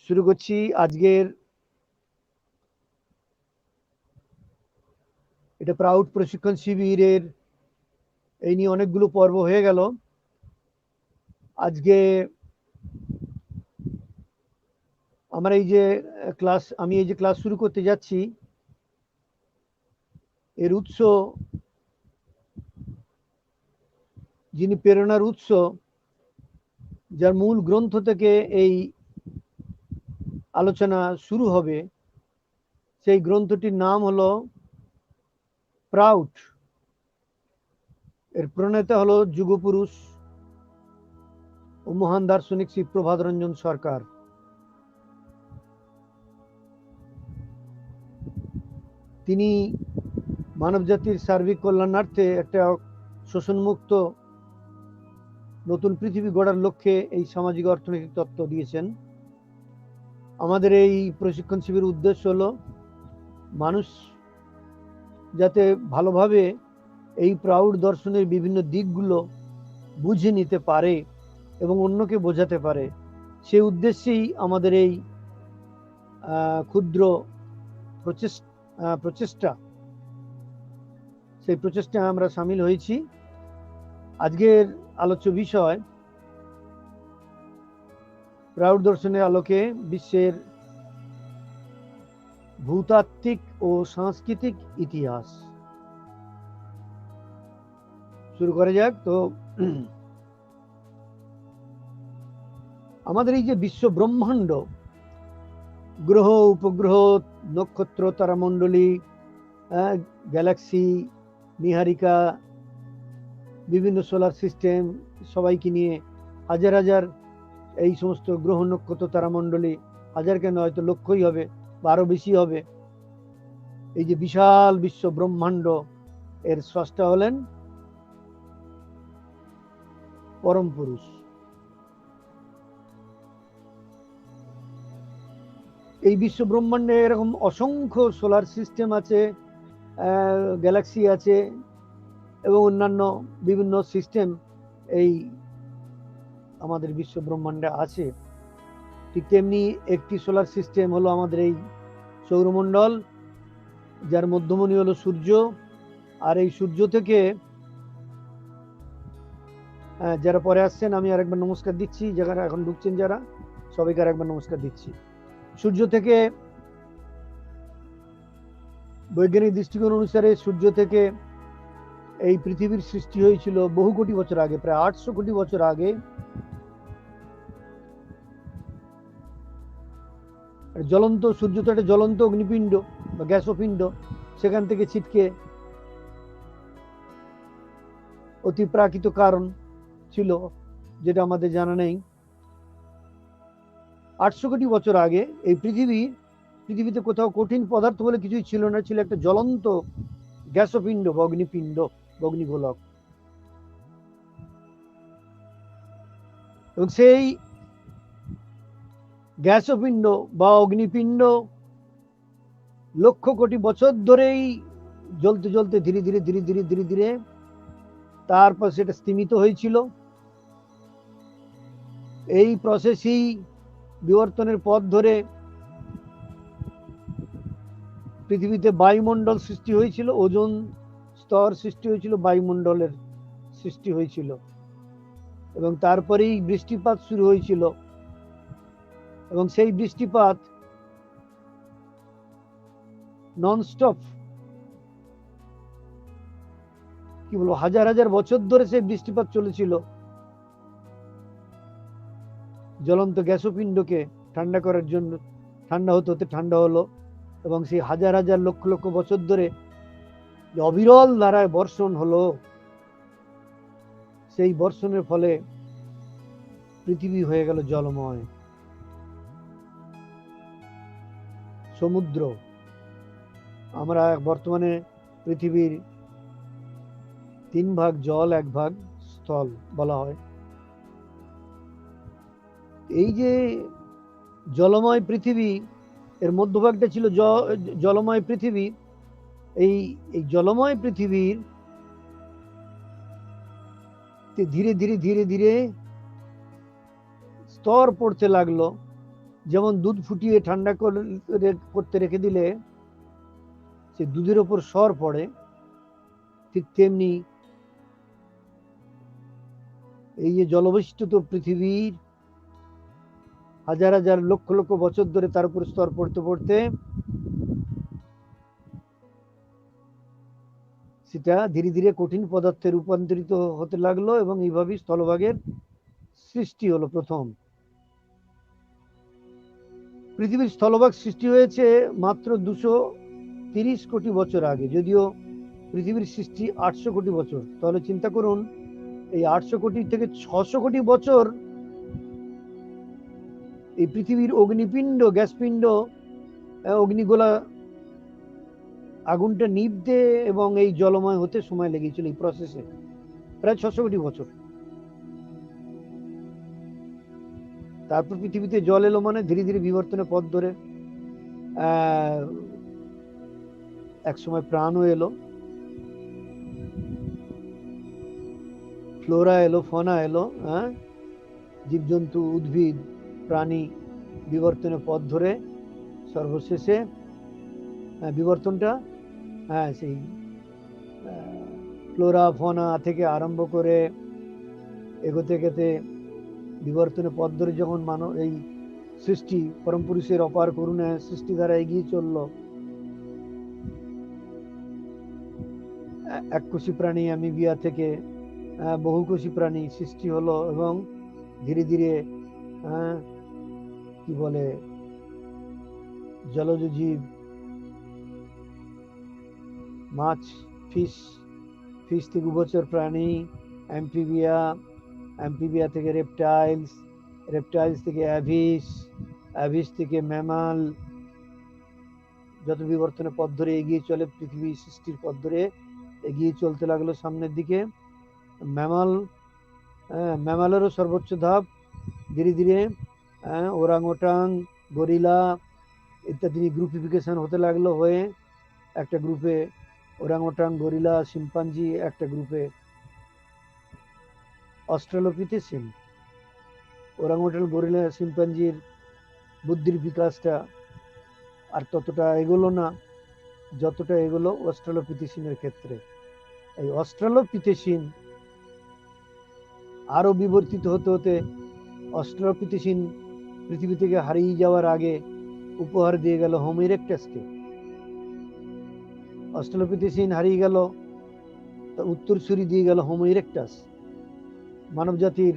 শুরু করছি আজকের এটা প্রাউড প্রশিক্ষণ শিবিরের এই নিয়ে অনেকগুলো পর্ব হয়ে গেল। আজকে আমার আমি এই যে ক্লাস শুরু করতে যাচ্ছি, এর উৎস, যিনি প্রেরণার উৎস, যার মূল গ্রন্থ থেকে এই আলোচনা শুরু হবে, সেই গ্রন্থটির নাম হলো প্রাউড। এর প্রণেতা হলো যুগপুরুষ ও মহান দার্শনিক শ্রী প্রভাত রঞ্জন সরকার। তিনি মানবজাতির সার্বিক কল্যাণার্থে একটা শোষণমুক্ত নতুন পৃথিবী গড়ার লক্ষ্যে এই সামাজিক অর্থনৈতিক তত্ত্ব দিয়েছেন। আমাদের এই প্রশিক্ষণ শিবিরের উদ্দেশ্য হলো মানুষ যাতে ভালোভাবে এই প্রাউড দর্শনের বিভিন্ন দিকগুলো বুঝে নিতে পারে এবং অন্যকে বোঝাতে পারে, সেই উদ্দেশ্যেই আমাদের এই ক্ষুদ্র প্রচেষ্টা। সেই প্রচেষ্টায় আমরা সামিল হয়েছি। আজকের আলোচ্য বিষয় প্রাউড দর্শনের আলোকে বিশ্বের ভূতাত্ত্বিক ও সাংস্কৃতিক ইতিহাস। শুরু করা যাক। তো আমাদের এই যে বিশ্ব ব্রহ্মাণ্ড, গ্রহ, উপগ্রহ, নক্ষত্র, তারামণ্ডলী, গ্যালাক্সি, নীহারিকা, বিভিন্ন সোলার সিস্টেম, সবাইকে নিয়ে হাজার হাজার এই সমস্ত গ্রহ, নক্ষত্র, তারামণ্ডলী, হাজার কেন হয়তো লক্ষই হবে বা আরো বেশি হবে। এই যে বিশাল বিশ্ব ব্রহ্মাণ্ড, এর স্রষ্টা হলেন পরম পুরুষ। এই বিশ্ব ব্রহ্মাণ্ডে এরকম অসংখ্য সোলার সিস্টেম আছে, গ্যালাক্সি আছে এবং অন্যান্য বিভিন্ন সিস্টেম এই আমাদের বিশ্ব ব্রহ্মাণ্ডে আছে। ঠিক তেমনি একটি সোলার সিস্টেম হলো আমাদের এই সৌরমণ্ডল, যার মধ্যমণি হলো সূর্য। আর এই সূর্য থেকে যারা পরে আসছেন, আমি আরেকবার নমস্কার দিচ্ছি, যারা এখন ঢুকছেন যারা, সবাইকে আরেকবার নমস্কার দিচ্ছি। সূর্য থেকে বৈজ্ঞানিক দৃষ্টিকোণ অনুসারে সূর্য থেকে এই পৃথিবীর সৃষ্টি হয়েছিল বহু কোটি বছর আগে, প্রায় 800 কোটি বছর আগে। জ্বলন্ত সূর্য তো একটা জ্বলন্ত অগ্নিপিণ্ড বা গ্যাসোপিণ্ড, সেখান থেকে ছিটকে অতি প্রাকৃত কারণ ছিল, যেটা আমাদের জানা নেই। 800 কোটি বছর আগে এই পৃথিবীতে কোথাও কঠিন পদার্থ বলে কিছুই ছিল না, ছিল একটা জ্বলন্ত গ্যাসোপিণ্ড বা অগ্নিপিণ্ড বা অগ্নিগোলক। এবং সেই গ্যাসোপিণ্ড বা অগ্নিপিণ্ড লক্ষ কোটি বছর ধরেই জ্বলতে জ্বলতে ধীরে ধীরে ধীরে ধীরে ধীরে ধীরে তারপর সেটা স্তিমিত হয়েছিল। এই প্রসেসই বিবর্তনের পথ ধরে পৃথিবীতে বায়ুমণ্ডল সৃষ্টি হয়েছিল, ওজোন স্তর সৃষ্টি হয়েছিল, বায়ুমণ্ডলের সৃষ্টি হয়েছিল, এবং তারপরেই বৃষ্টিপাত শুরু হয়েছিল। এবং সেই বৃষ্টিপাত ননস্টপ, কি বলবো, হাজার হাজার বছর ধরে সেই বৃষ্টিপাত চলেছিল, জ্বলন্ত গ্যাসোপিণ্ডকে ঠান্ডা করার জন্য। ঠান্ডা হতে হতে ঠান্ডা হলো, এবং সেই হাজার হাজার লক্ষ লক্ষ বছর ধরে অবিরল ধারায় বর্ষণ হলো। সেই বর্ষণের ফলে পৃথিবী হয়ে গেল জলময়। সমুদ্র, আমরা বর্তমানে পৃথিবীর 3 ভাগ জল, 1 ভাগ স্থল বলা হয়। এই যে জলময় পৃথিবী, এর মধ্যভাগটা ছিল জলময় পৃথিবী। এই জলময় পৃথিবীর ধীরে ধীরে ধীরে ধীরে স্তর পড়তে লাগলো, যেমন দুধ ফুটিয়ে ঠান্ডা করতে রেখে দিলে সে দুধের ওপর সর পড়ে, ঠিক তেমনি এই যে জলবেষ্টিত পৃথিবীর হাজার হাজার লক্ষ লক্ষ বছর ধরে তার উপর স্তর পড়তে পড়তে সেটা ধীরে ধীরে কঠিন পদার্থে রূপান্তরিত হতে লাগলো, এবং এইভাবেই স্থলভাগের সৃষ্টি হলো প্রথম। পৃথিবীর স্থলভাগ সৃষ্টি হয়েছে মাত্র 230 কোটি বছর আগে, যদিও পৃথিবীর সৃষ্টি 800 কোটি বছর। তাহলে চিন্তা করুন, এই 800 কোটি থেকে 600 কোটি বছর এই পৃথিবীর অগ্নিপিণ্ড, গ্যাসপিণ্ড, অগ্নিগোলা আগুনটা নিভতে এবং এই জলময় হতে সময় লেগেছিল এই প্রসেসে, প্রায় 600 কোটি বছর। তারপর পৃথিবীতে জল এলো, মানে ধীরে ধীরে বিবর্তনের পথ ধরে এক সময় প্রাণও এলো, ফ্লোরা এলো, ফনা এলো, জীবজন্তু, উদ্ভিদ, প্রাণী বিবর্তনের পথ ধরে সর্বশেষে বিবর্তনটা সেই ফ্লোরা ফনা থেকে আরম্ভ করে এগোতে এগোতে বিবর্তনের পথ ধরে যখন মানব এই সৃষ্টি পরম পুরুষের অপার করুণায় সৃষ্টি দ্বারা এগিয়ে চলল, এককোষী প্রাণী অ্যামিবিয়া থেকে বহুকোষী প্রাণী সৃষ্টি হলো, এবং ধীরে ধীরে কি বলে জলজ জীব, মাছ, ফিশ থেকে উভচর প্রাণী, অ্যাম্ফিবিয়া থেকে রেপটাইলস থেকে অ্যাভিস থেকে ম্যামাল, যত বিবর্তনের পথ ধরে এগিয়ে চলে পৃথিবী সৃষ্টির পথ ধরে এগিয়ে চলতে লাগলো সামনের দিকে। ম্যামালেরও সর্বোচ্চ ধাপ ধীরে ধীরে ওরাংওটাং, গরিলা ইত্যাদি গ্রুপিফিকেশন হতে লাগলো, হয়ে একটা গ্রুপে ওরাংওটাং, গরিলা, শিম্পাঞ্জি, একটা গ্রুপে অস্ট্রালোপিথেসিন। ওরাংওটাং, গরিলা, শিম্পাঞ্জির বুদ্ধির বিকাশটা আর ততটা এগোলো না যতটা এগোলো অস্ট্রালোপিথেসিনের ক্ষেত্রে। এই অস্ট্রালোপিথেসিন আরো বিবর্তিত হতে হতে অস্ট্রালোপিথেসিন পৃথিবী থেকে হারিয়ে যাওয়ার আগে উপহার দিয়ে গেল হোমো ইরেক্টাসকে। অস্ট্রালোপিথেসিন হারিয়ে গেল, উত্তরসূরি দিয়ে গেল হোমো ইরেক্টাস, মানব জাতির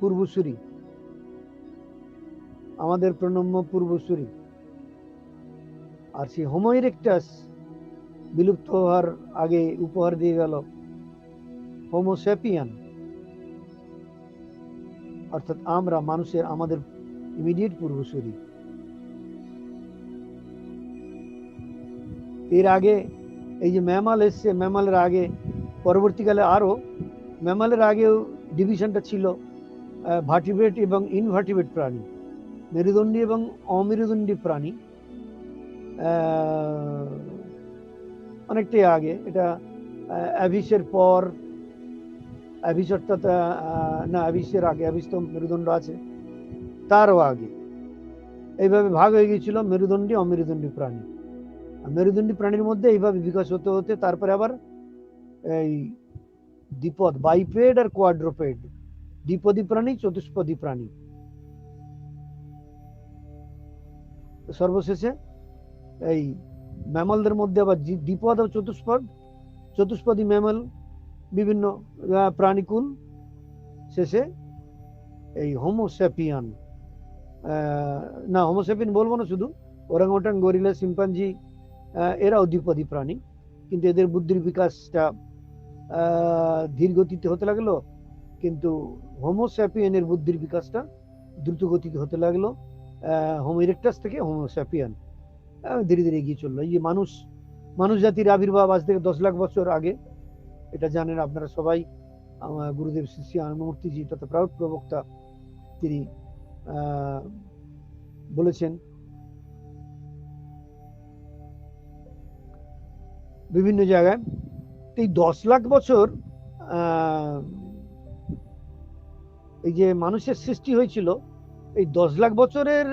পূর্বসূরি, আমাদের প্রণম্য পূর্বসূরি। আর সেই হোমো ইরেক্টাস বিলুপ্ত হওয়ার আগে উপহার দিয়ে গেল হোমো স্যাপিয়ান, অর্থাৎ আমরা মানুষের, আমাদের ইমিডিয়েট পূর্বসূরি। এর আগে এই যে ম্যামাল এসছে, ম্যামালের আগে পরবর্তীকালে আরো ম্যামালের আগেও ডিভিশনটা ছিল ভার্টিব্রেট এবং ইনভার্টিব্রেট প্রাণী, মেরুদণ্ডী এবং অমেরুদণ্ডী প্রাণী। অনেকটাই আগে, এটা অ্যাভিসের পর, অ্যাভিস অর্থাৎ না, অ্যাভিসের আগে, অ্যাভিস তো মেরুদণ্ড আছে, তারও আগে এইভাবে ভাগ হয়ে গিয়েছিল মেরুদণ্ডী অমেরুদণ্ডী প্রাণী। মেরুদণ্ডী প্রাণীর মধ্যে এইভাবে বিকাশ হতে হতে তারপরে আবার এই দ্বিপদ, বাইপেড আর কোয়াড্রোপেড, দ্বিপদী প্রাণী, চতুষ্পদী প্রাণী। সর্বশেষে এই ম্যামালদের মধ্যে আবার দ্বিপদ ও চতুষ্পদী ম্যামাল, বিভিন্ন প্রাণীকুল, শেষে এই হোমোস্যাপিয়ান, না হোমোস্যাপিয়ান বলবো না, শুধু ওরাংওটাং, গরিলা, শিম্পাঞ্জি এরাও দ্বিপদী প্রাণী, কিন্তু এদের বুদ্ধির বিকাশটা ধীর গতিতে হতে লাগলো, কিন্তু হোমোস্যাপিয়ানের বুদ্ধির বিকাশটা দ্রুত গতিতে হতে লাগলো। হোমো ইরেক্টাস থেকে হোমোস্যাপিয়ান ধীরে ধীরে এগিয়ে চললো। এই যে মানুষ জাতির আবির্ভাব আজ থেকে 10 লাখ বছর আগে, এটা জানেন আপনারা সবাই। আমার গুরুদেব শ্রী শ্রী আনন্দমূর্তিজি তথা প্রাউড প্রবক্তা, তিনি বলেছেন বিভিন্ন জায়গায়, এই 10 লাখ বছর এই যে মানুষের সৃষ্টি হয়েছিল, এই 10 লাখ বছরের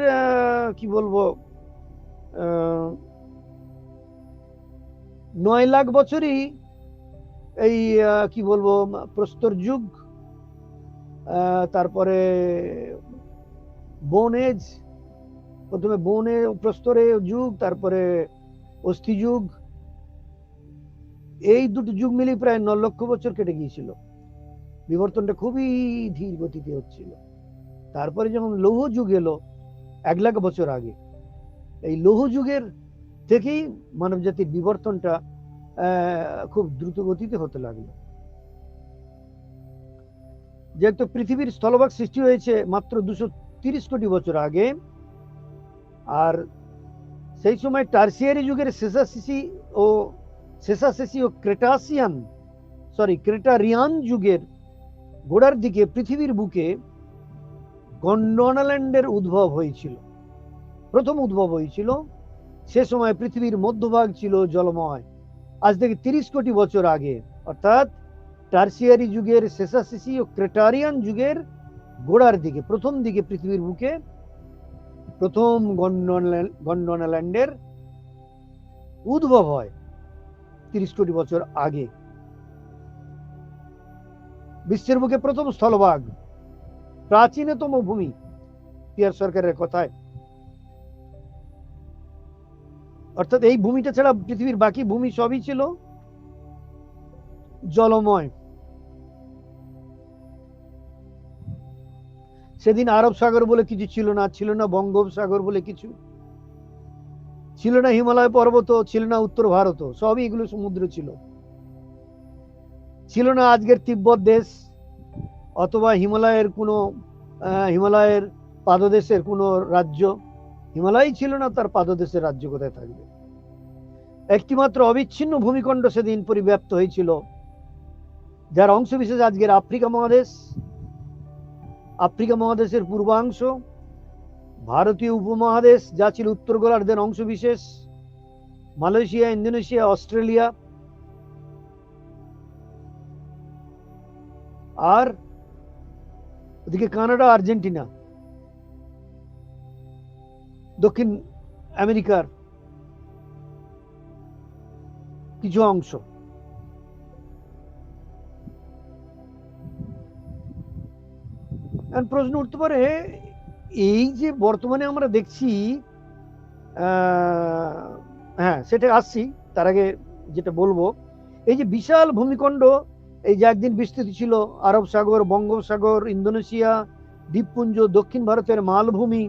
কি বলবো 9 লাখ বছরই এই কি বলবো প্রস্তর যুগ, তারপরে বোন এজ, প্রথমে বনে প্রস্তরে যুগ, তারপরে অস্থি যুগ, এই দুটো যুগ মিলে প্রায় 9 লক্ষ বছর কেটে গিয়েছিল। বিবর্তনটা খুবই ধীর গতিতে হচ্ছিল। তারপরে যখন লৌহ যুগ এলো 1 লাখ বছর আগে, এই লৌহ যুগের থেকেই মানব জাতির বিবর্তনটা খুব দ্রুত গতিতে হতে লাগলো। যেহেতু পৃথিবীর স্থলভাগ সৃষ্টি হয়েছে মাত্র 230 কোটি বছর আগে, আর সেই সময় টার্সিয়ারি যুগের শেষাশেষি ও ক্রেটারিয়ান যুগের গোড়ার দিকে পৃথিবীর বুকে গন্ডোয়ানাল্যান্ডের উদ্ভব হয়েছিল, প্রথম উদ্ভব হয়েছিল। সে সময় পৃথিবীর মধ্যভাগ ছিল জলময়। আজ থেকে 30 কোটি বছর আগে, অর্থাৎ টার্সিয়ারি যুগের শেষাশেষি ও ক্রেটারিয়ান যুগের গোড়ার দিকে, প্রথম দিকে পৃথিবীর বুকে প্রথম গন্ডোয়ানাল্যান্ডের উদ্ভব হয় 30 কোটি বছর আগে। বিশ্বের বুকে প্রথম স্থলভাগ, প্রাচীনতম ভূমি, পিয়ার সরকারের কথায়। অর্থাৎ এই ভূমিটা ছাড়া পৃথিবীর বাকি ভূমি সবই ছিল জলময়। সেদিন আরব সাগর বলে কিছু ছিল না, ছিল না বঙ্গোপসাগর বলে কিছু, ছিল না হিমালয় পর্বত, ছিল না উত্তর ভারত, সবই এগুলো সমুদ্র ছিল। ছিল না আজকের তিব্বত দেশ অথবা হিমালয়ের পাদদেশের কোন রাজ্য। হিমালয় ছিল না, তার পাদদেশের রাজ্য কোথায় থাকবে? একটিমাত্র অবিচ্ছিন্ন ভূমিখণ্ড সেদিন পরিব্যাপ্ত হয়েছিল, যার অংশবিশেষ আজকের আফ্রিকা মহাদেশ, আফ্রিকা মহাদেশের পূর্বাংশ, ভারতীয় উপমহাদেশ যা ছিল উত্তর গোলার্ধের অংশবিশেষ, মালয়েশিয়া, ইন্দোনেশিয়া, অস্ট্রেলিয়া, আর ওদিকে কানাডা, আর্জেন্টিনা, দক্ষিণ আমেরিকার কিছু অংশ। প্রশ্ন উঠতে পারে, এই যে বর্তমানে আমরা দেখছি, হ্যাঁ সেটা আসছি, তার আগে যেটা বলবো, এই যে বিশাল ভূমিখণ্ড, এই যে একদিন বিস্তৃতি ছিল আরব সাগর, বঙ্গোপসাগর, ইন্দোনেশিয়া দ্বীপপুঞ্জ, দক্ষিণ ভারতের মালভূমি,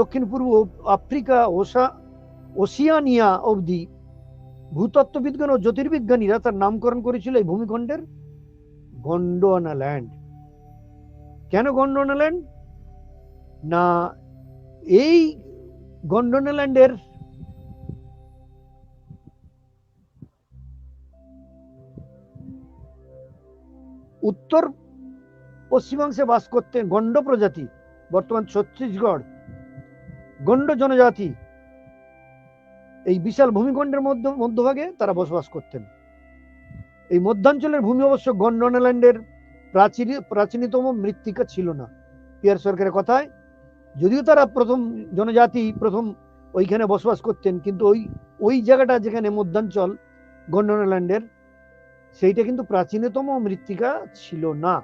দক্ষিণ পূর্ব আফ্রিকা, ওশিয়ানিয়া অবধি, ভূতত্ত্ববিজ্ঞান ও জ্যোতির্বিজ্ঞানীরা তার নামকরণ করেছিল এই ভূমিখণ্ডের গন্ডোয়ানা ল্যান্ড। কেন গন্ডোয়ানা ল্যান্ড? না, এই গন্ডোয়ানা ল্যান্ডের উত্তর পশ্চিমাংশে বাস করতেন গন্ড প্রজাতি, বর্তমান ছত্তিশগড় গন্ড জনজাতি। এই বিশাল ভূমিখণ্ডের মধ্যভাগে তারা বসবাস করতেন। এই মধ্যাঞ্চলের ভূমি অবশ্য গন্ডোয়ানাল্যান্ডের প্রাচীনতম মৃত্তিকা ছিল না, পিয়ার সরকারের কথায়। যদিও তারা প্রথম জনজাতি, প্রথম ওইখানে বসবাস করতেন, কিন্তু ওই জায়গাটা যেখানে মধ্যাঞ্চল গন্ডোয়ানাল্যান্ডের, সেইটা কিন্তু প্রাচীনতম মৃত্তিকা ছিল না।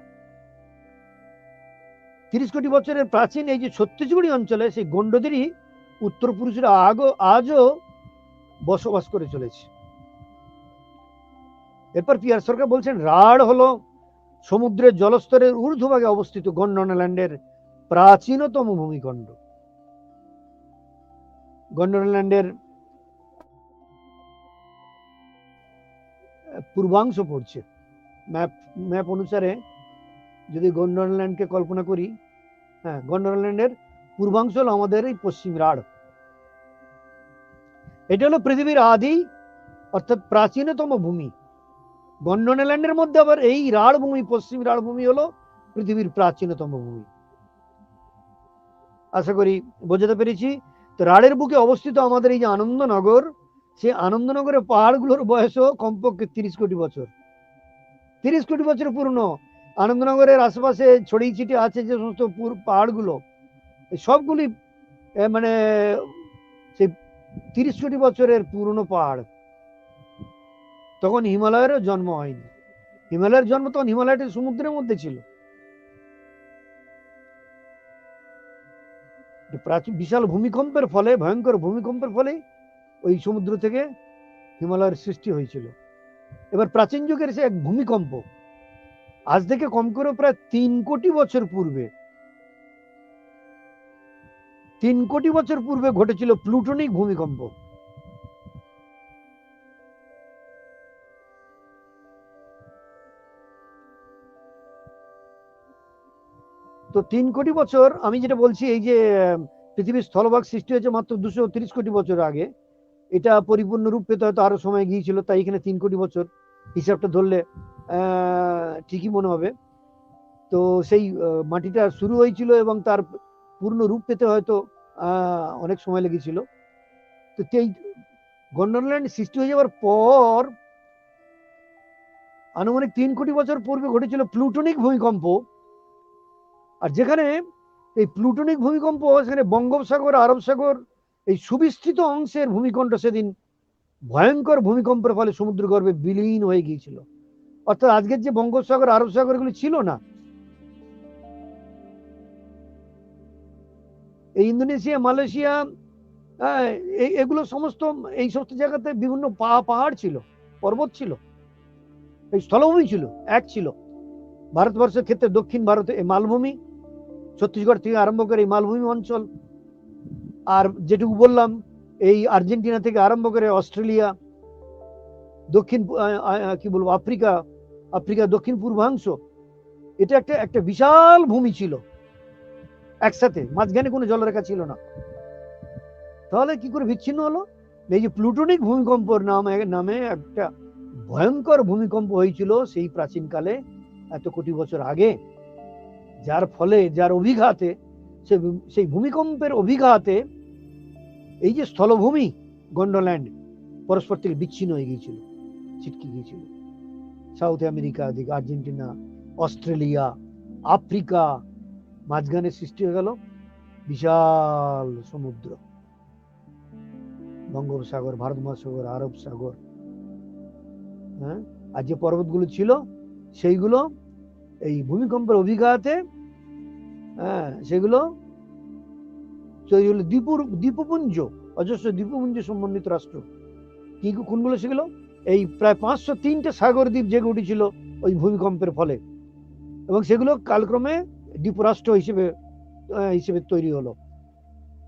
30 কোটি বছরের প্রাচীন এই যে ছত্তিশগড়ি অঞ্চলে, সেই গন্ডদেরই উত্তরপুরুষরা আজও বসবাস করে চলেছে। এরপর পিয়ার সরকার বলছেন, রাঢ় হলো সমুদ্রের জলস্তরের ঊর্ধ্বভাগে অবস্থিত গন্ডোয়ানাল্যান্ডের প্রাচীনতম ভূমিখণ্ড। গন্ডোয়ানাল্যান্ডের পূর্বাংশ পড়ছে ম্যাপ অনুসারে, যদি গন্ডোয়ানাল্যান্ডকে কল্পনা করি, হ্যাঁ, গন্ডোয়ানাল্যান্ডের পূর্বাংশ হলো আমাদের এই পশ্চিম রাঢ়। এটা হলো পৃথিবীর আদি অর্থাৎ প্রাচীনতম ভূমি। গন্ডোয়ানাল্যান্ডের মধ্যে আবার এই রাঢ় ভূমি, পশ্চিম রাঢ় ভূমি হলো পৃথিবীর প্রাচীনতম ভূমি। আশা করি বোঝাতে পেরেছি। তো রাঢ়ের বুকে অবস্থিত আমাদের এই যে আনন্দনগর, সেই আনন্দনগরের পাহাড়গুলোর বয়সও কমপক্ষে 30 কোটি বছর। 30 কোটি বছর পুরনো। আনন্দনগরের আশেপাশে ছড়িয়ে ছিটিয়ে আছে যে সমস্ত পাহাড়গুলো, সবগুলি মানে সেই 30 কোটি বছরের পুরনো পাহাড়। তখন হিমালয়েরও জন্ম হয়নি। হিমালয়ের জন্ম তখন হিমালয়টি সমুদ্রের মধ্যে ছিল। বিশাল ভূমিকম্পের ফলে, ভয়ঙ্কর ভূমিকম্পের ফলে ওই সমুদ্র থেকে হিমালয়ের সৃষ্টি হয়েছিল। এবার প্রাচীন যুগের সে এক ভূমিকম্প, আজ থেকে কম করে প্রায় 3 কোটি বছর পূর্বে, 3 কোটি বছর পূর্বে ঘটেছিল প্লুটোনিক ভূমিকম্প। তো 3 কোটি বছর, আমি যেটা বলছি, এই যে পৃথিবীর স্থলভাগ সৃষ্টি হয়েছে মাত্র 230 কোটি বছর আগে, এটা পরিপূর্ণ রূপ পেতে হয়তো আরো সময় গিয়েছিল, তাই এখানে 3 কোটি বছর হিসাবটা ধরলে ঠিকই মনে হবে। তো সেই মাটিটা শুরু হয়েছিল এবং তার পূর্ণ রূপ পেতে হয়তো অনেক সময় লেগেছিল। তো এই গন্ডোলাল্যান্ড সৃষ্টি হয়ে যাওয়ার পর আনুমানিক 3 কোটি বছর পূর্বে ঘটেছিল প্লুটোনিক ভূমিকম্প। আর যেখানে এই প্লুটোনিক ভূমিকম্প, সেখানে বঙ্গোপসাগর, আরব সাগর, এই সুবিস্তৃত অংশের ভূমিকণ্ঠ সেদিন ভয়ঙ্কর ভূমিকম্পের ফলে সমুদ্র গর্ভে বিলীন হয়ে গিয়েছিল। অর্থাৎ আজকের যে বঙ্গোপসাগর, আরব সাগর এগুলি ছিল না। এই ইন্দোনেশিয়া, মালয়েশিয়া, এগুলো সমস্ত, এই সমস্ত জায়গাতে বিভিন্ন পাহাড় ছিল, পর্বত ছিল, এই স্থলভূমি ছিল, এক ছিল। ভারতবর্ষের ক্ষেত্রে দক্ষিণ ভারতে এই মালভূমি, ছত্তিশগড় থেকে আরম্ভ করে এই মালভূমি অঞ্চল, আর যেটুকু বললাম এই আর্জেন্টিনা থেকে আরম্ভ করে অস্ট্রেলিয়া, দক্ষিণ কি বলবো, আফ্রিকা দক্ষিণ পূর্বাংশ, এটা একটা বিশাল ভূমি ছিল একসাথে, মাঝখানে কোনো জলরেখা ছিল না। তাহলে কি করে বিচ্ছিন্ন হলো? এই যে প্লুটোনিক ভূমিকম্পর নামে একটা ভয়ঙ্কর ভূমিকম্প হয়েছিল সেই প্রাচীনকালে, এত কোটি বছর আগে, যার ফলে, যার অভিঘাতে, সেই ভূমিকম্পের অভিঘাতে এই যে স্থলভূমি গন্ডোল্যান্ড পরস্পর থেকে বিচ্ছিন্ন হয়ে গিয়েছিল, ছিটকে গিয়েছিল। সাউথ আমেরিকা দিকে, আর্জেন্টিনা, অস্ট্রেলিয়া, আফ্রিকা, মাঝখানে সৃষ্টি হয়ে গেল বিশাল সমুদ্র, বঙ্গোপসাগর, ভারত মহাসাগর, আরব সাগর। হ্যাঁ, আর যে পর্বতগুলো ছিল সেইগুলো এই ভূমিকম্পের অভিঘাতে, হ্যাঁ, সেগুলো তৈরি হলো দ্বীপপুঞ্জ, অজস্র দ্বীপপুঞ্জ সম্বন্ধিত রাষ্ট্র। কি কোনগুলো সেগুলো? এই প্রায় 503টা সাগর দ্বীপ জেগে উঠেছিল ওই ভূমিকম্পের ফলে, এবং সেগুলো কালক্রমে দ্বীপরাষ্ট্র হিসেবে তৈরি হলো।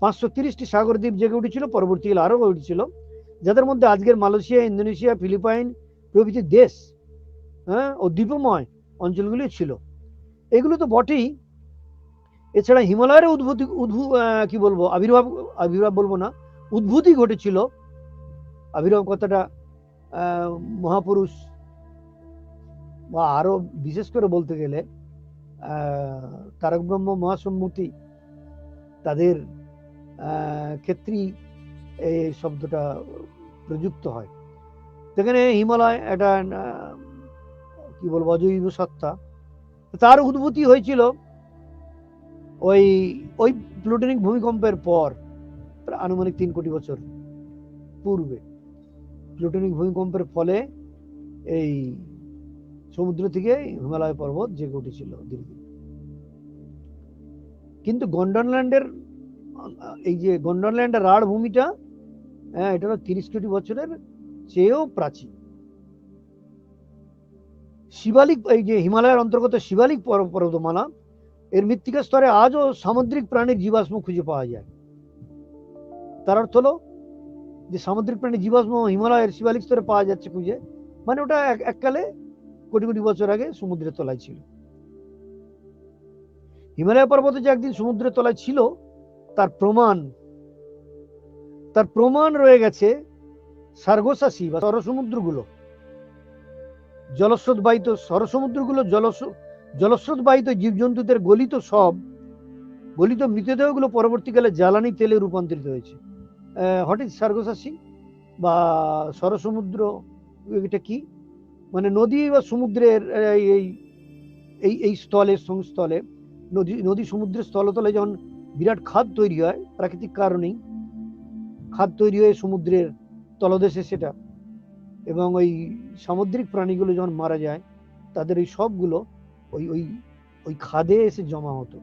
530টি সাগর দ্বীপ জেগে উঠেছিল, পরবর্তীকালে আরো উঠেছিল, যাদের মধ্যে আজকের মালয়েশিয়া, ইন্দোনেশিয়া, ফিলিপাইন প্রভৃতি দেশ, হ্যাঁ, ও দ্বীপময় অঞ্চলগুলি ছিল। এগুলো তো বটেই, এছাড়া হিমালয়ের কি বলবো, আবির্ভাব বলবো না, উদ্ভূতি ঘটেছিল। আবির্ভাব কথাটা মহাপুরুষ, বা আরো বিশেষ করে বলতে গেলে তারক ব্রহ্ম মহাসম্মতি, তাদের ক্ষেত্রেই এই শব্দটা প্রযুক্ত হয়। সেখানে হিমালয় একটা কি বলবো, অজৈব সত্তা, তার উদ্ভূতি হয়েছিল ওই প্লুটোনিক ভূমিকম্পের পর, আনুমানিক 3 কোটি বছর পূর্বে। প্লুটোনিক ভূমিকম্পের ফলে এই সমুদ্র থেকে হিমালয় পর্বত জেগে উঠেছিল দীর্ঘ। কিন্তু গন্ডোল্যান্ডের এই যে গন্ডোল্যান্ডের রাঢ় ভূমিটা, হ্যাঁ, এটা হলো 30 কোটি বছরের চেয়েও প্রাচীন। শিবালিক, এই যে হিমালয়ের অন্তর্গত শিবালিক পর্বতমালা, এর মৃত্তিকা স্তরে আজও সামুদ্রিক প্রাণীর জীবাশ্ম খুঁজে পাওয়া যায়। তার অর্থ হলো যে সামুদ্রিক প্রাণীর জীবাশ্ম হিমালয়ের শিবালিক স্তরে পাওয়া যাচ্ছে খুঁজে, মানে ওটা এককালে কোটি কোটি বছর আগে সমুদ্রের তলায় ছিল। হিমালয় পর্বত যে একদিন সমুদ্রের তলায় ছিল, তার প্রমাণ রয়ে গেছে সার্গোসাসি বা সরসমুদ্রগুলো, জলস্রোতবাহিত সরসমুদ্রগুলো, জলস্রোতবাহিত জীবজন্তুদের গলিত মৃতদেহগুলো পরবর্তীকালে জ্বালানি তেলে রূপান্তরিত হয়েছে। হোয়াট ইজ সার্গোসাসি বা সরসমুদ্র? এটা কি, মানে নদী বা সমুদ্রের এই এই স্থলের সংস্থলে নদী সমুদ্রের স্থলতলে যখন বিরাট খাদ তৈরি হয় প্রাকৃতিক কারণেই, খাদ তৈরি হয়ে সমুদ্রের তলদেশে সেটা, এবং ওই সামুদ্রিক প্রাণীগুলো যখন মারা যায় তাদের এই সবগুলো ওই ওই ওই খাদে এসে জমা হতো,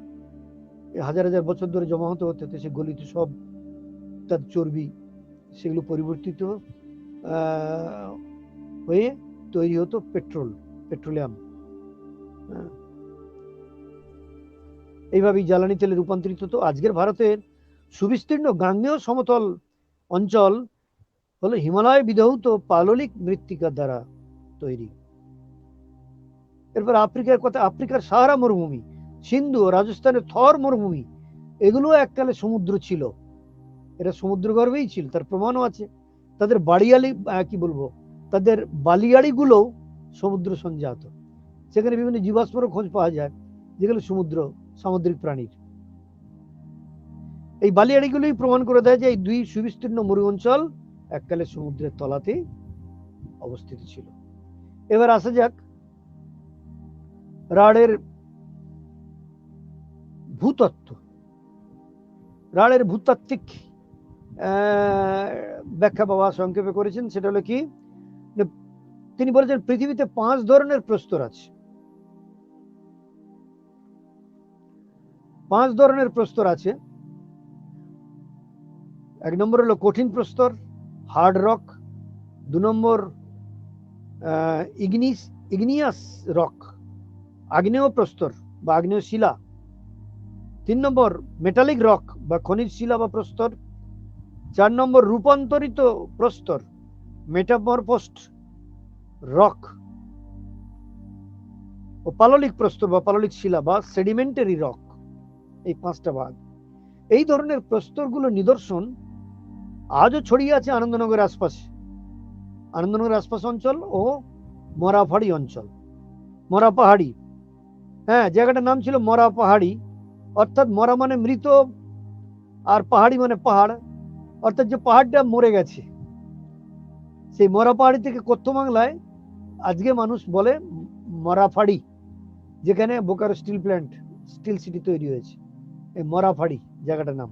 হাজার হাজার বছর ধরে জমা হতে হতে হতে সে গলিত সব তার চর্বি সেগুলো পরিবর্তিত হয়ে তৈরি হতো পেট্রোলিয়াম। এইভাবেই জ্বালানি তেলে রূপান্তরিত হতো। আজকের ভারতের সুবিস্তীর্ণ গাঙ্গেয় সমতল অঞ্চল হলো হিমালয় বিধৌত পাললিক মৃত্তিকার দ্বারা তৈরি। এরপর আফ্রিকার কথা, আফ্রিকার সাহারা মরুভূমি, সিন্ধু ও রাজস্থানের থর মরুভূমি, এগুলো এককালে সমুদ্র ছিল, এরা সমুদ্র গর্ভেই ছিল, তার প্রমাণও আছে। তাদের বাড়িয়ালি কি বলবো, তাদের বালিয়াড়ি গুলো সমুদ্র সঞ্জাত, সেখানে বিভিন্ন জীবাশ্মরও খোঁজ পাওয়া যায় যেগুলো সামুদ্রিক প্রাণীর। এই বালিয়াড়িগুলোই প্রমাণ করে দেয় যে এই দুই সুবিস্তীর্ণ মরু অঞ্চল এককালে সমুদ্রের তলাতে অবস্থিত ছিল। এবার আসা যাক রাঢ়ের ভূতত্ত্ব। রাঢ়ের ভূতাত্ত্বিক ব্যাখ্যা বাবা সংক্ষেপে করেছেন, সেটা হলো কি, তিনি বলেছেন পৃথিবীতে 5 ধরনের প্রস্তর আছে। 5 ধরনের প্রস্তর আছে। 1 নম্বর হলো কঠিন প্রস্তর, হার্ড রক। 2 নম্বর ইগনিয়াস রক, আগ্নেয় প্রস্তর বা আগ্নেয় শিলা। 3 নম্বর মেটালিক রক বা খনিজ শিলা বা প্রস্তর। 4 নম্বর রূপান্তরিত প্রস্তর, মেটামরফোসড রক। ও পাললিক প্রস্তর বা পাললিক শিলা বা সেডিমেন্টারি রক। এই 5টা ভাগ। এই ধরনের প্রস্তরগুলো নিদর্শন আজও ছড়িয়ে আছে আনন্দনগরের আশপাশে, আনন্দনগরের আশপাশ অঞ্চল ও মরাপাহাড়ি অঞ্চল। মরাপাহাড়ি, হ্যাঁ, জায়গাটার নাম ছিল মরাপাহাড়ি, অর্থাৎ মরা মানে মৃত আর পাহাড়ি মানে পাহাড়, অর্থাৎ যে পাহাড়টা মরে গেছে। সেই মরাপাহাড়ি থেকে কথ্য বাংলায় আজকে মানুষ বলে মরাফাড়ি, যেখানে Bokaro steel plant, still city তৈরি হয়েছে, এই মরাফাড়ি জায়গাটার নাম।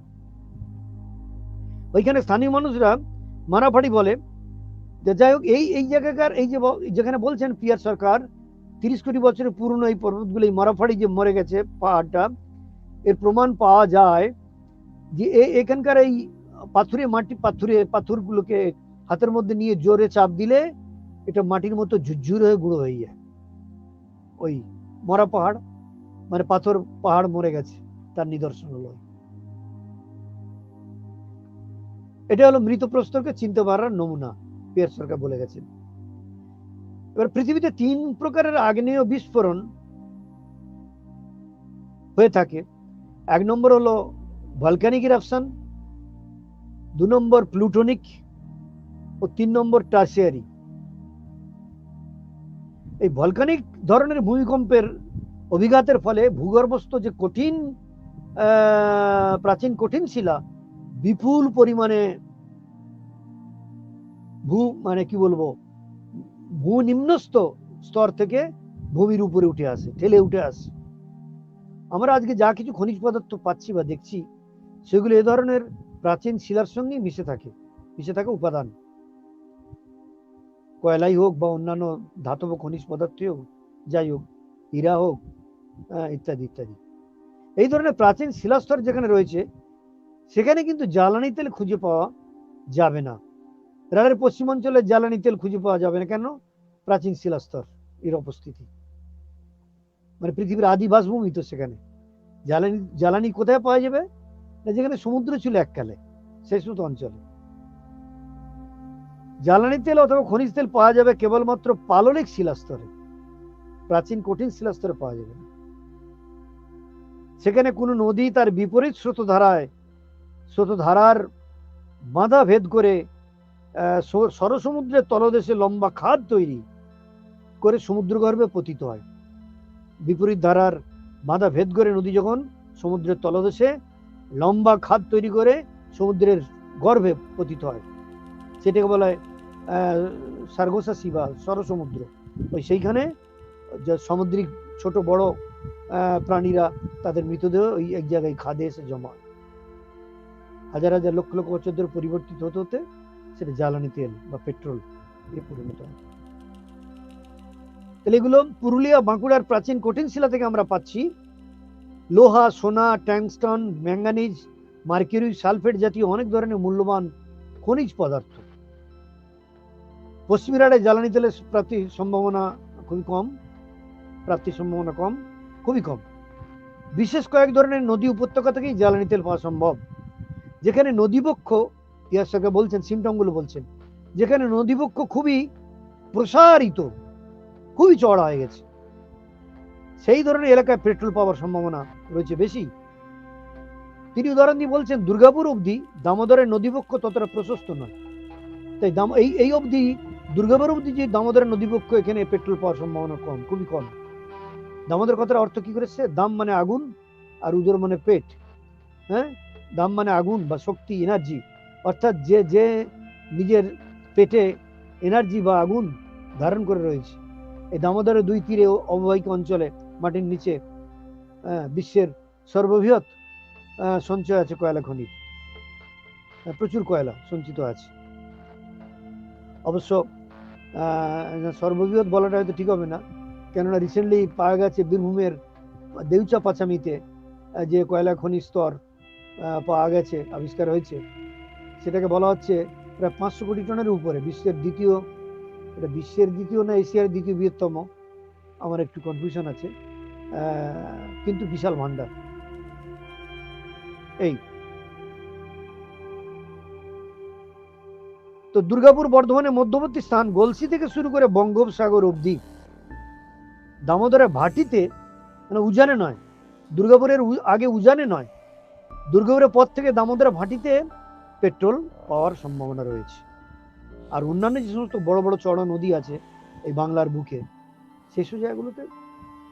ওইখানে স্থানীয় মানুষরা মরাফাড়ি বলে। যাই হোক, এই জায়গাকার এই যে যেখানে বলছেন পিয়ার সরকার 30 কোটি বছরের পুরনো এই পর্বতগুলো, এই মরাফাড়ি যে মরে গেছে পাহাড়টা, এর প্রমাণ পাওয়া যায় যে এখানকার এই পাথরগুলোকে হাতের মধ্যে নিয়ে জোরে চাপ দিলে এটা মাটির মতো ঝুরঝুর হয়ে গুঁড়ো হয়ে যায়। ওই মরা পাহাড় মানে পাথর পাহাড় মরে গেছে, তার নিদর্শন হলো। এটা হলো মৃত প্রস্তরকে চিনতে পারার নমুনা, পিয়ার সরকার বলে গেছেন। এবার পৃথিবীতে 3 প্রকারের আগ্নেয় বিস্ফোরণ হয়ে থাকে। 1 নম্বর হলো ভলক্যানিক ইরাপশন, 2 নম্বর প্লুটোনিক ও 3 নম্বর টার্সিয়ারি। এই ভলক্যানিক ধরনের ভূমিকম্পের অভিঘাতের ফলে ভূগর্ভস্থ যে প্রাচীন কঠিন শিলা বিপুল পরিমাণে ভূ নিম্নস্থ স্তর থেকে ভূমির উপরে উঠে আসে, ঠেলে উঠে আসে। আমরা আজকে যা কিছু খনিজ পদার্থ পাচ্ছি বা দেখছি, সেগুলো এ ধরনের প্রাচীন শিলার সঙ্গে মিশে থাকে উপাদান, কয়লাই হোক বা অন্যান্য ধাতব খনিজ পদার্থ হোক, যাই হোক, হীরা হোক, ইত্যাদি ইত্যাদি। এই ধরনের প্রাচীন শিলাস্তর যেখানে রয়েছে সেখানে কিন্তু জ্বালানি তেল খুঁজে পাওয়া যাবে না। রাঢ়ের পশ্চিমাঞ্চলে জ্বালানি তেল খুঁজে পাওয়া যাবে না, কেন? প্রাচীন শিলাস্তর এর উপস্থিতি, মানে পৃথিবীর আদি বাসভূমি তো সেখানে। জ্বালানি কোথায় পাওয়া যাবে না? যেখানে সমুদ্র ছিল এককালে, সেই মতো অঞ্চলে। জ্বালানি তেল অথবা খনিজ তেল পাওয়া যাবে কেবলমাত্র পাললিক শিলাস্তরে, প্রাচীন কঠিন শিলাস্তরে পাওয়া যাবে না। সেখানে কোনো নদী তার বিপরীত স্রোতধারার বাঁধা ভেদ করে সরসমুদ্রের তলদেশে লম্বা খাদ তৈরি করে সমুদ্রগর্ভে পতিত হয়। বিপরীত ধারার বাঁধা ভেদ করে নদী যখন সমুদ্রের তলদেশে লম্বা খাদ তৈরি করে সমুদ্রের গর্ভে পতিত হয়, সেটাকে বলা হয় সার্গোসা সি বা সরসমুদ্র। ওই সেইখানে যে সামুদ্রিক ছোট বড় প্রাণীরা তাদের মৃতদেহ ওই এক জায়গায় খাদে এসে জমা হয়। হাজার হাজার লক্ষ লক্ষ বছর ধরে পরিবর্তিত হতে হতে সেটা জ্বালানি তেল বা পেট্রোল এ পরিণত হয়। তাহলে এগুলো পুরুলিয়া বাঁকুড়ার প্রাচীন কঠিন শিলা থেকে আমরা পাচ্ছি লোহা, সোনা, ট্যাংস্টন, ম্যাঙ্গানিজ, মার্কিউরি, সালফেট জাতীয় অনেক ধরনের মূল্যবান খনিজ পদার্থ। পশ্চিম ইরানে জ্বালানি তেলের প্রাপ্তির সম্ভাবনা খুবই কম, খুবই কম। বিশেষ কয়েক ধরনের নদী উপত্যকা থেকেই জ্বালানি তেল পাওয়া সম্ভব। যেখানে নদীবক্ষ, ইয়াসকে বলছেন, সিমটমগুলো বলছেন, যেখানে নদীবক্ষ খুবই প্রসারিত, খুবই চড়া হয়ে গেছে, সেই ধরনের এলাকায় পেট্রোল পাওয়ার সম্ভাবনা রয়েছে বেশি। তিনি উদাহরণ দিয়ে বলছেন দুর্গাপুর অবধি দামোদরের নদীবক্ষ ততটা প্রশস্ত নয়, তাই এই অবধি দুর্গাপুর অবধি যে দামোদরের নদীবক্ষ, এখানে পেট্রোল পাওয়ার সম্ভাবনা কম, খুবই কম। দামোদর কথার অর্থ কি করেছে? দাম মানে আগুন আর উদর মানে পেট। হ্যাঁ, দাম মানে আগুন বা শক্তি, এনার্জি, অর্থাৎ যে যে নিজের পেটে এনার্জি বা আগুন ধারণ করে রয়েছে। এই দামোদরের দুই তীরে অববাহিকা অঞ্চলে মাটির নিচে বিশ্বের সর্ববৃহৎ সঞ্চয় আছে কয়লা খনির, প্রচুর কয়লা সঞ্চিত আছে। অবশ্য সর্ববৃহৎ বলাটা হয়তো ঠিক হবে না, কেননা রিসেন্টলি পাওয়া গেছে বীরভূমের দেউচা পাচামিতে যে কয়লা খনির স্তর পাওয়া গেছে, আবিষ্কার হয়েছে, সেটাকে বলা হচ্ছে প্রায় 500 কোটি টনের উপরে। বিশ্বের দ্বিতীয় না এশিয়ার দ্বিতীয় বৃহত্তম, আমার একটু কনফিউশন আছে, কিন্তু বিশাল ভান্ডার। এই তো দুর্গাপুর বর্ধমানের মধ্যবর্তী স্থান গলসি থেকে শুরু করে বঙ্গোপসাগর অবধি দামোদরের ভাটিতে, মানে উজানে নয়, দুর্গাপুরের আগে উজানে নয়, দুর্গাপুরের পর থেকে দামোদরের ভাটিতে পেট্রোল পাওয়ার সম্ভাবনা রয়েছে। আর অন্যান্য যে সমস্ত বড় বড় চড়া নদী আছে এই বাংলার বুকে, সেসব জায়গাগুলোতে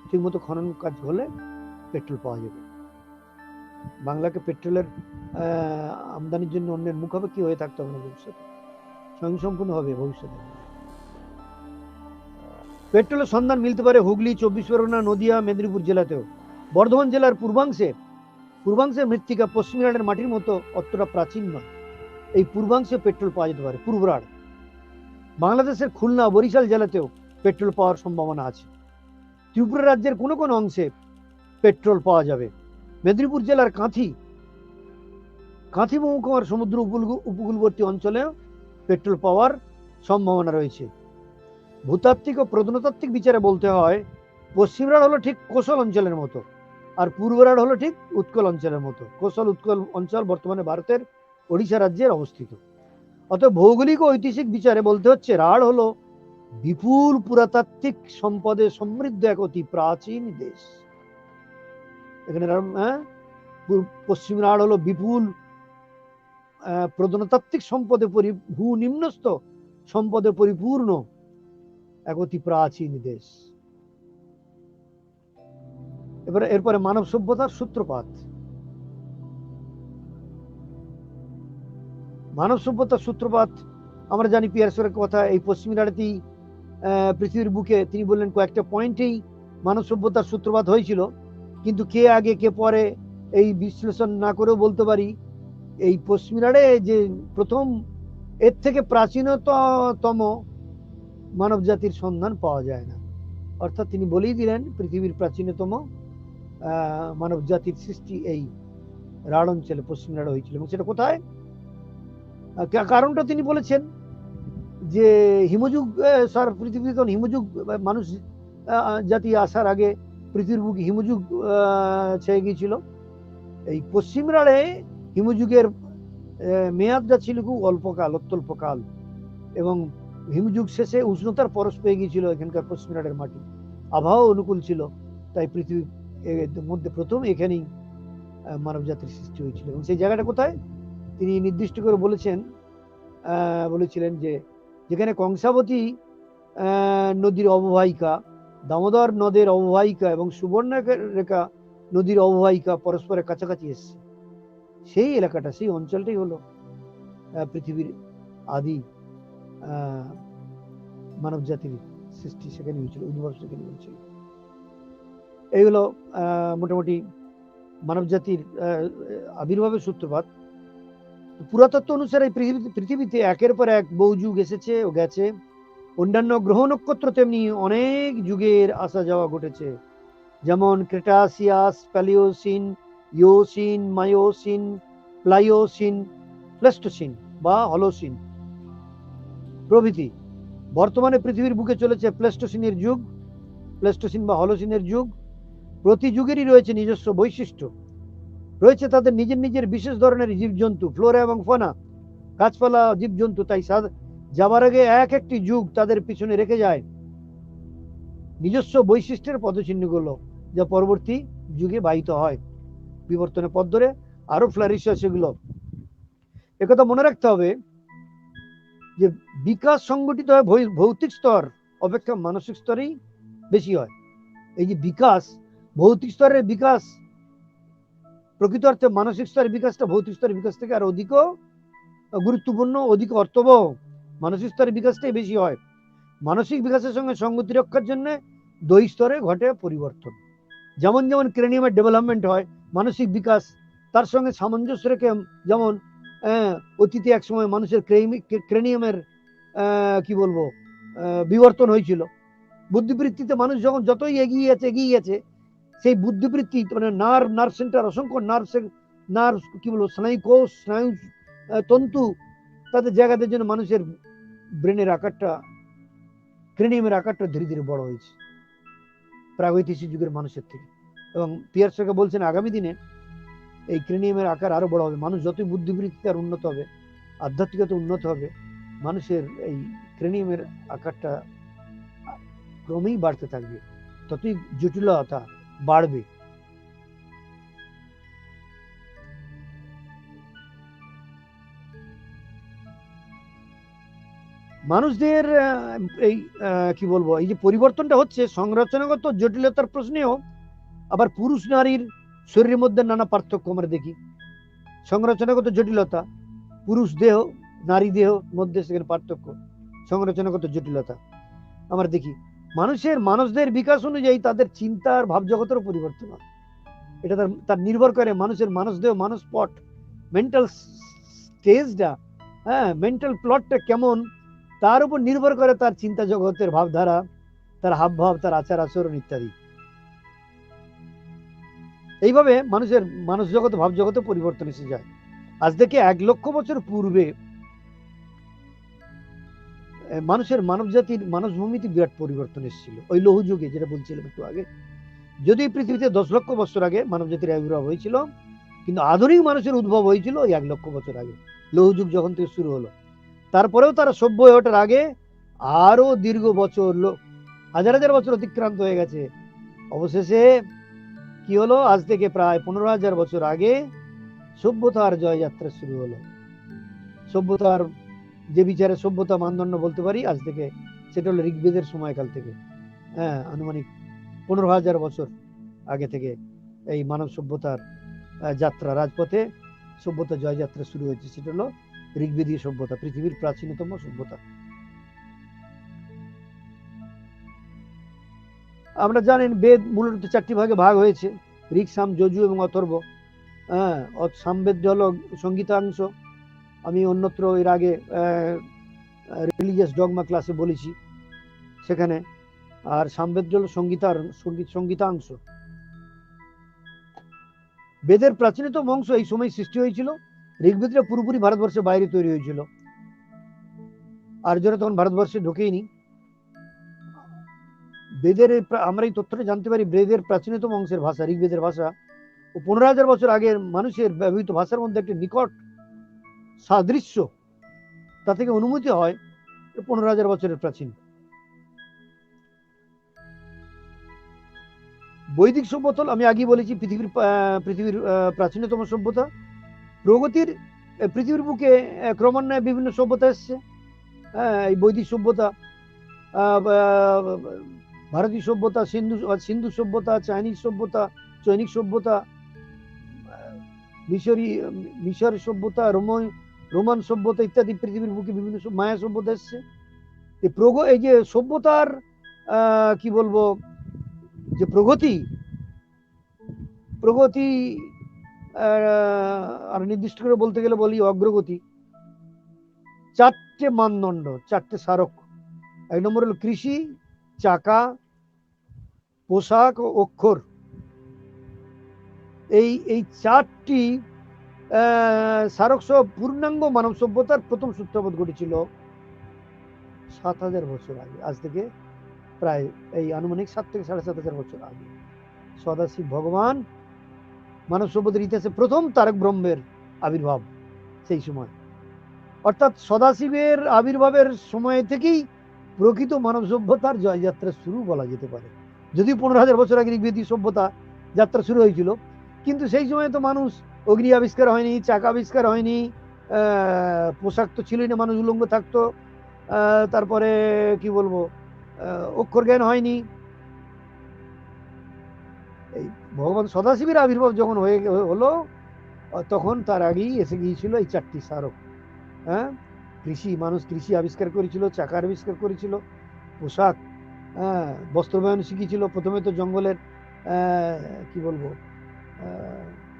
ঠিকমতো খনন কাজ হলে পেট্রোল পাওয়া যাবে। বাংলাকে পেট্রোলের আমদানির জন্য অন্যের মুখাপেক্ষি হয়ে থাকতে হবে না ভবিষ্যতে, স্বয়ংসম্পূর্ণ হবে ভবিষ্যতে। পেট্রোলের সন্ধান মিলতে পারে হুগলি, 24 পরগনা, নদিয়া, মেদিনীপুর জেলাতেও। বর্ধমান জেলার পূর্বাংশে মৃত্তিকা পশ্চিম ইরানের মাটির মতো অতটা প্রাচীন নয়, এই পূর্বাংশে পেট্রোল পাওয়া যেতে পারে। পূর্বরাড় বাংলাদেশের খুলনা, বরিশাল জেলাতেও পেট্রোল পাওয়ার সম্ভাবনা আছে। ত্রিপুরা রাজ্যের কোনো কোনো অংশে পেট্রোল পাওয়া যাবে। মেদিনীপুর জেলার কাঁথি মহকুমার সমুদ্র উপকূলবর্তী অঞ্চলে পেট্রোল পাওয়ার সম্ভাবনা রয়েছে। ভূতাত্ত্বিক ও প্রত্নতাত্ত্বিক বিচারে বলতে হয় পশ্চিমরাড় হলো ঠিক কোশল অঞ্চলের মতো, আর পূর্বরাড় হলো ঠিক উৎকল অঞ্চলের মতো। কোশল উৎকল অঞ্চল বর্তমানে ভারতের ওড়িশা রাজ্যের অবস্থিত। অতএব ভৌগোলিক ও ঐতিহাসিক বিচারে বলতে হচ্ছে রাঢ় হলো বিপুল পুরাতাত্ত্বিক সম্পদে সমৃদ্ধ এক অতি প্রাচীন দেশ। এখানে পশ্চিম রাঢ় হলো বিপুল প্রত্নতাত্ত্বিক সম্পদে ভূনিম্নস্থ সম্পদে পরিপূর্ণ এক অতি প্রাচীন দেশ। এরপরে মানব সভ্যতার সূত্রপাত। মানব সভ্যতার সূত্রপাত আমরা জানি পিয়ারসের কথা, এই পশ্চিম ইরানেতেই পৃথিবীর বুকে তিনি বললেন কয়েকটা পয়েন্টেই মানব সভ্যতার সূত্রপাত হয়েছিল। কিন্তু কে আগে কে পরে এই বিশ্লেষণ না করেও বলতে পারি এই পশ্চিম ইরানে যে প্রথম, এর থেকে প্রাচীনতম মানব জাতির সন্ধান পাওয়া যায় না। অর্থাৎ তিনি বলেই দিলেন পৃথিবীর প্রাচীনতম মানব জাতির সৃষ্টি এই রাঢ় অঞ্চলে, পশ্চিম রাঢ় হয়েছিল। এবং সেটা কোথায়, কারণটা তিনি বলেছেন যে হিমযুগ, পৃথিবীতে তখন হিমযুগ, মানুষ জাতি আসার আগে পৃথিবীর বুকে হিমযুগ ছেয়ে গিয়েছিল। এই পশ্চিম রাঢ়ে হিমযুগের মেয়াদটা ছিল খুব অত্যল্পকাল, এবং হিমযুগ শেষে উষ্ণতার পরশ পেয়ে গিয়েছিল এখানকার পশ্চিম রাঢ়ের মাটি, আবহাওয়া অনুকূল ছিল, তাই পৃথিবীর মধ্যে প্রথম এখানেই মানব জাতির সৃষ্টি হয়েছিল। এবং সেই জায়গাটা কোথায় তিনি নির্দিষ্ট করে বলেছিলেন যে যেখানে কংসাবতী নদীর অববাহিকা, দামোদর নদের অববাহিকা এবং সুবর্ণরেখা নদীর অববাহিকা পরস্পরের কাছাকাছি এসছে, সেই এলাকাটা, সেই অঞ্চলটাই হলো পৃথিবীর আদি মানব জাতির সৃষ্টি সেখানে হয়েছিল, উদ্ভব সেখানে হয়েছিল। এইগুলো মোটামুটি মানব জাতির আবির্ভাবের সূত্রপাত। পুরাতত্ত্ব অনুসারে পৃথিবীতে একের পর এক বহু যুগ এসেছে ও গেছে। অন্যান্য গ্রহ নক্ষত্র তেমনি অনেক যুগের আসা যাওয়া ঘটেছে, যেমন ক্রেটাসিয়াস, প্যালিওসিন, ইওসিন, মায়োসিন, প্লাইওসিন, প্লেস্টোসিন বা হলোসিন প্রভৃতি। বর্তমানে পৃথিবীর বুকে চলেছে প্লেস্টোসিনের যুগ, প্লেস্টোসিন বা হলোসিনের যুগ। প্রতি যুগেরই রয়েছে নিজস্ব বৈশিষ্ট্য, রয়েছে তাদের নিজের নিজের বিশেষ ধরনের জীবজন্তু, ফ্লোরা এবং ফনা, গাছপালা, জীবজন্তু। তাই যাবার আগে এক একটি যুগ তাদের পিছনে রেখে যায় নিজস্ব বৈশিষ্ট্যের পদচিহ্নগুলো, যা পরবর্তী যুগে বাহিত হয়। বিবর্তনের পথ ধরে আরো ফ্লারিশ হয় সেগুলো। একথা মনে রাখতে হবে যে বিকাশ সংগঠিত হয় ভৌতিক স্তর অপেক্ষা মানসিক স্তরেই বেশি হয়। এই যে বিকাশ, ভৌতিক স্তরের বিকাশ, প্রকৃত অর্থে মানসিক স্তরের বিকাশটা ভৌতিক স্তরের বিকাশ থেকে আর অধিক গুরুত্বপূর্ণ, অধিক অর্থবহ। মানসিক স্তরের বিকাশটাই বেশি হয়। মানসিক বিকাশের সঙ্গে সঙ্গতি রক্ষার জন্য দুই স্তরে ঘটে পরিবর্তন। যেমন যেমন ক্রেনিয়ামের ডেভেলপমেন্ট হয়, মানসিক বিকাশ তার সঙ্গে সামঞ্জস্য রেখে, যেমন অতীতে এক সময় মানুষের ক্রেনিয়ামের কি বলবো বিবর্তন হয়েছিল। বুদ্ধিবৃত্তিতে মানুষ যখন যতই এগিয়ে গেছে সেই বুদ্ধিবৃত্তি মানে নার্ভ সেন্টার, অসংখ্য নার্ভ কি বলবো স্নায়ু কোষ, স্নায়ু তন্তু তাদের জায়গাদের জন্য মানুষের ব্রেনের আকারটা, ক্রেনিয়ামের আকারটা ধীরে ধীরে বড় হয়েছে প্রাগৈতিহাসিক যুগের মানুষের থেকে। এবং পিয়ারসকে বলছেন আগামী দিনে এই ক্রেনিয়ামের আকার আরো বড় হবে। মানুষ যতই বুদ্ধিবৃত্তিতে আর উন্নত হবে, আধ্যাত্মিকতা উন্নত হবে, মানুষের এই ক্রেনিয়ামের আকারটা ক্রমেই বাড়তে থাকবে, ততই জটিলতা বাড়বে। মানুষদের এই কি বলবো এই যে পরিবর্তনটা হচ্ছে সংরচনাগত জটিলতার প্রশ্নেও আবার পুরুষ নারীর শরীরের মধ্যে নানা পার্থক্য আমরা দেখি। সংরচনাগত জটিলতা, পুরুষ দেহ নারী দেহ মধ্যে সেখানে পার্থক্য, সংরচনাগত জটিলতা আমরা দেখি। মানুষদের বিকাশ অনুযায়ী তাদের চিন্তার ভাবজগতেরও পরিবর্তন হয়। এটা তার নির্ভর করে মানুষের মানসদেহ, মানসপট, মেন্টাল স্টেজটা, মেন্টাল প্লটটা কেমন, তার উপর নির্ভর করে তার চিন্তা জগতের ভাবধারা, তার হাবভাব, তার আচার আচরণ ইত্যাদি। এইভাবে মানুষ জগৎ, ভাব জগতে পরিবর্তন এসে যায়। আজ থেকে 1 লক্ষ বছর পূর্বে মানব জাতির মানসভূমিতে বিরাট পরিবর্তন এসেছিল, ওই লৌহ যুগে, যেটা বলছিলাম একটু আগে। যদি পৃথিবীতে 10 লক্ষ বছর আগে মানব জাতির আবির্ভাব হয়েছিল, কিন্তু আধুনিক মানুষের উদ্ভব হয়েছিল ওই 1 লক্ষ বছর আগে, লৌহ যুগ যখন থেকে শুরু হলো। তারপরেও তারা সভ্য হয়ে ওঠার আগে আরো দীর্ঘ বছর, হাজার হাজার বছর অতিক্রান্ত হয়ে গেছে। অবশেষে কি হলো, আজ থেকে প্রায় 15,000 বছর আগে সভ্যতার জয়যাত্রা শুরু হলো। সভ্যতার যে বিচারে সভ্যতা মানদণ্ড বলতে পারি আজ থেকে, সেটা হলো ঋগ্বেদের সময়কাল থেকে, আনুমানিক 15,000 বছর আগে থেকে এই মানব সভ্যতার যাত্রা, রাজপথে সভ্যতা জয়যাত্রা শুরু হয়েছে। সেটা হলো ঋগ্বেদীয় সভ্যতা, পৃথিবীর প্রাচীনতম সভ্যতা। আমরা জানেন বেদ মূলত 4টি ভাগে ভাগ হয়েছে, ঋক, সাম, যজু এবং অথর্ব। সামবেদ হলো সংগীতাংশ, আমি অন্যত্র এর আগে রিলিজিয়াস ডগমা ক্লাসে বলেছি সেখানে। আর সামবেদ হলো সংগীতাংশ। বেদের প্রাচীনতম অংশ এই সময় সৃষ্টি হয়েছিল। ঋগ্বেদটা পুরোপুরি ভারতবর্ষের বাইরে তৈরি হয়েছিল, আর্যরা তখন ভারতবর্ষে ঢোকেইনি। বেদের আমরা এই তথ্যটা জানতে পারি, বেদের প্রাচীনতম অংশের ভাষা ঋগ্বেদের ভাষা ও 15,000 বছর আগের মানুষের ব্যবহৃত ভাষার মধ্যে একটি নিকট সাদৃশ্য, তা থেকে অনুমতি হয় 15,000 বছরের প্রাচীন। বৈদিক সভ্যতা আমি আগেই বলেছি পৃথিবীর প্রাচীনতম সভ্যতা। প্রগতির পৃথিবীর বুকে ক্রমান্বয়ে বিভিন্ন সভ্যতা এসছে। এই বৈদিক সভ্যতা, ভারতীয় সভ্যতা, সিন্ধু সভ্যতা, চাইনিজ সভ্যতা, চৈনিক সভ্যতা, মিশর সভ্যতা, রোমান সভ্যতা ইত্যাদি পৃথিবীর বুকে বিভিন্ন মায়া সভ্যতা এসছে। এই যে সভ্যতার কি বলবো যে প্রগতি, প্রগতি আর নির্দিষ্ট করে বলতে গেলে বলি অগ্রগতি। চারটে মানদণ্ড, চারটে স্মারক। 1 নম্বর হলো কৃষি, চাকা, পোশাক ও অক্ষর। এই চারটি স্মারক সহ পূর্ণাঙ্গ মানব সভ্যতার প্রথম সূত্রপাত ঘটেছিল 7000 বছর আগে। আজ থেকে প্রায় এই আনুমানিক 7 থেকে 7.5 বছর আগে সদাশিব ভগবান মানব সভ্যতার ইতিহাসে প্রথম তারক ব্রহ্মের আবির্ভাব সেই সময়। অর্থাৎ সদাশিবের আবির্ভাবের সময় থেকেই প্রকৃত মানব সভ্যতার জয়যাত্রা শুরু বলা যেতে পারে। যদিও 15,000 বছর আগে ঋগ্বেদী সভ্যতা যাত্রা শুরু হয়েছিল, কিন্তু সেই সময় তো মানুষ অগ্নি আবিষ্কার হয়নি, চাকা আবিষ্কার হয়নি, পোশাক তো ছিলই না, মানুষ উলঙ্গ থাকতো, তারপরে কি বলবো, অক্ষর জ্ঞান হয়নি। এই ভগবান সদাশিবের আবির্ভাব যখন হলো, তখন তার আগেই এসে গিয়েছিল এই চারটি স্মারক। কৃষি, মানুষ কৃষি আবিষ্কার করেছিল, চাকা আবিষ্কার করেছিল, পোশাক, বস্ত্রবায়ন শিখেছিল। প্রথমে তো জঙ্গলের কি বলবো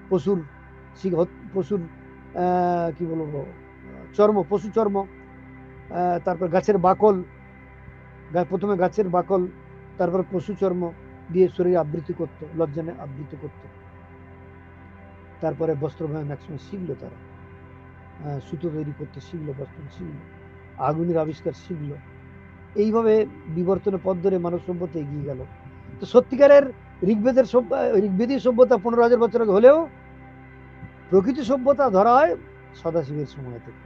পশুর কি বলবো চর্ম, পশু চর্ম, তারপর গাছের বাকল, প্রথমে গাছের বাকল, তারপর পশু চর্ম দিয়ে শরীর আবৃত্তি করতো, লজ্জানে আবৃত্তি করতো। তারপরে বস্ত্রবায়ন একসময় শিখলো, তারা সুতো তৈরি করতে শিখলো, বস্ত্র শিখলো, আগুনের আবিষ্কার শিখলো। এইভাবে বিবর্তনের পথ ধরে মানব সভ্যতা এগিয়ে গেল। তো সত্যিকারের ঋগ্বেদী সভ্যতা 15,000 বছর আগে হলেও প্রকৃত সভ্যতা ধরা হয় সদাশিবের সময় থেকে।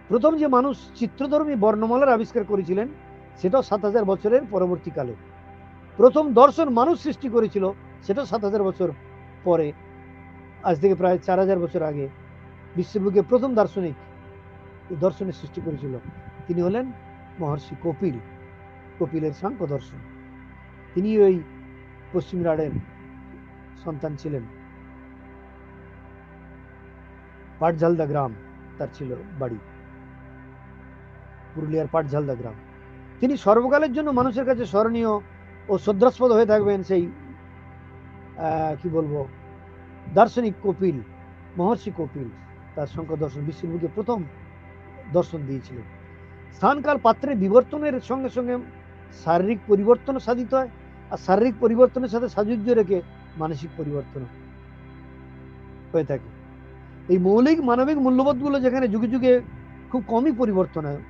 প্রথম যে মানুষ চিত্রধর্মী বর্ণমালার আবিষ্কার করেছিলেন সেটাও 7,000 বছরের পরবর্তীকালে। প্রথম দর্শন মানুষ সৃষ্টি করেছিল সেটাও 7,000 বছর পরে, আজ থেকে প্রায় 4,000 বছর আগে বিশ্বের বুকে প্রথম দার্শনিক দর্শনের সৃষ্টি করেছিল। তিনি হলেন মহর্ষি কপিল। কপিলের সাংখ্য দর্শন। তিনি ওই পশ্চিম রাঢ়ের সন্তান ছিলেন। পাটঝালদা গ্রাম তার ছিল বাড়ি, পুরুলিয়ার পাটঝালদা গ্রাম। তিনি সর্বকালের জন্য মানুষের কাছে স্মরণীয় ও শ্রদ্ধাস্পদ হয়ে থাকবেন সেই কি বলবো দার্শনিক কপিল, মহর্ষি কপিল। তার সাংখ্য দর্শন বিশ্বের বুকে প্রথম দর্শন দিয়েছিলেন। স্থানকাল পাত্রের বিবর্তনের সঙ্গে সঙ্গে শারীরিক পরিবর্তন সাধিত হয়, আর শারীরিক পরিবর্তনের সাথে সাযুজ্য রেখে মানসিক পরিবর্তন হয়ে থাকে। এই মৌলিক মানবিক মূল্যবোধগুলো যেখানে যুগে যুগে খুব কমই পরিবর্তন হয়,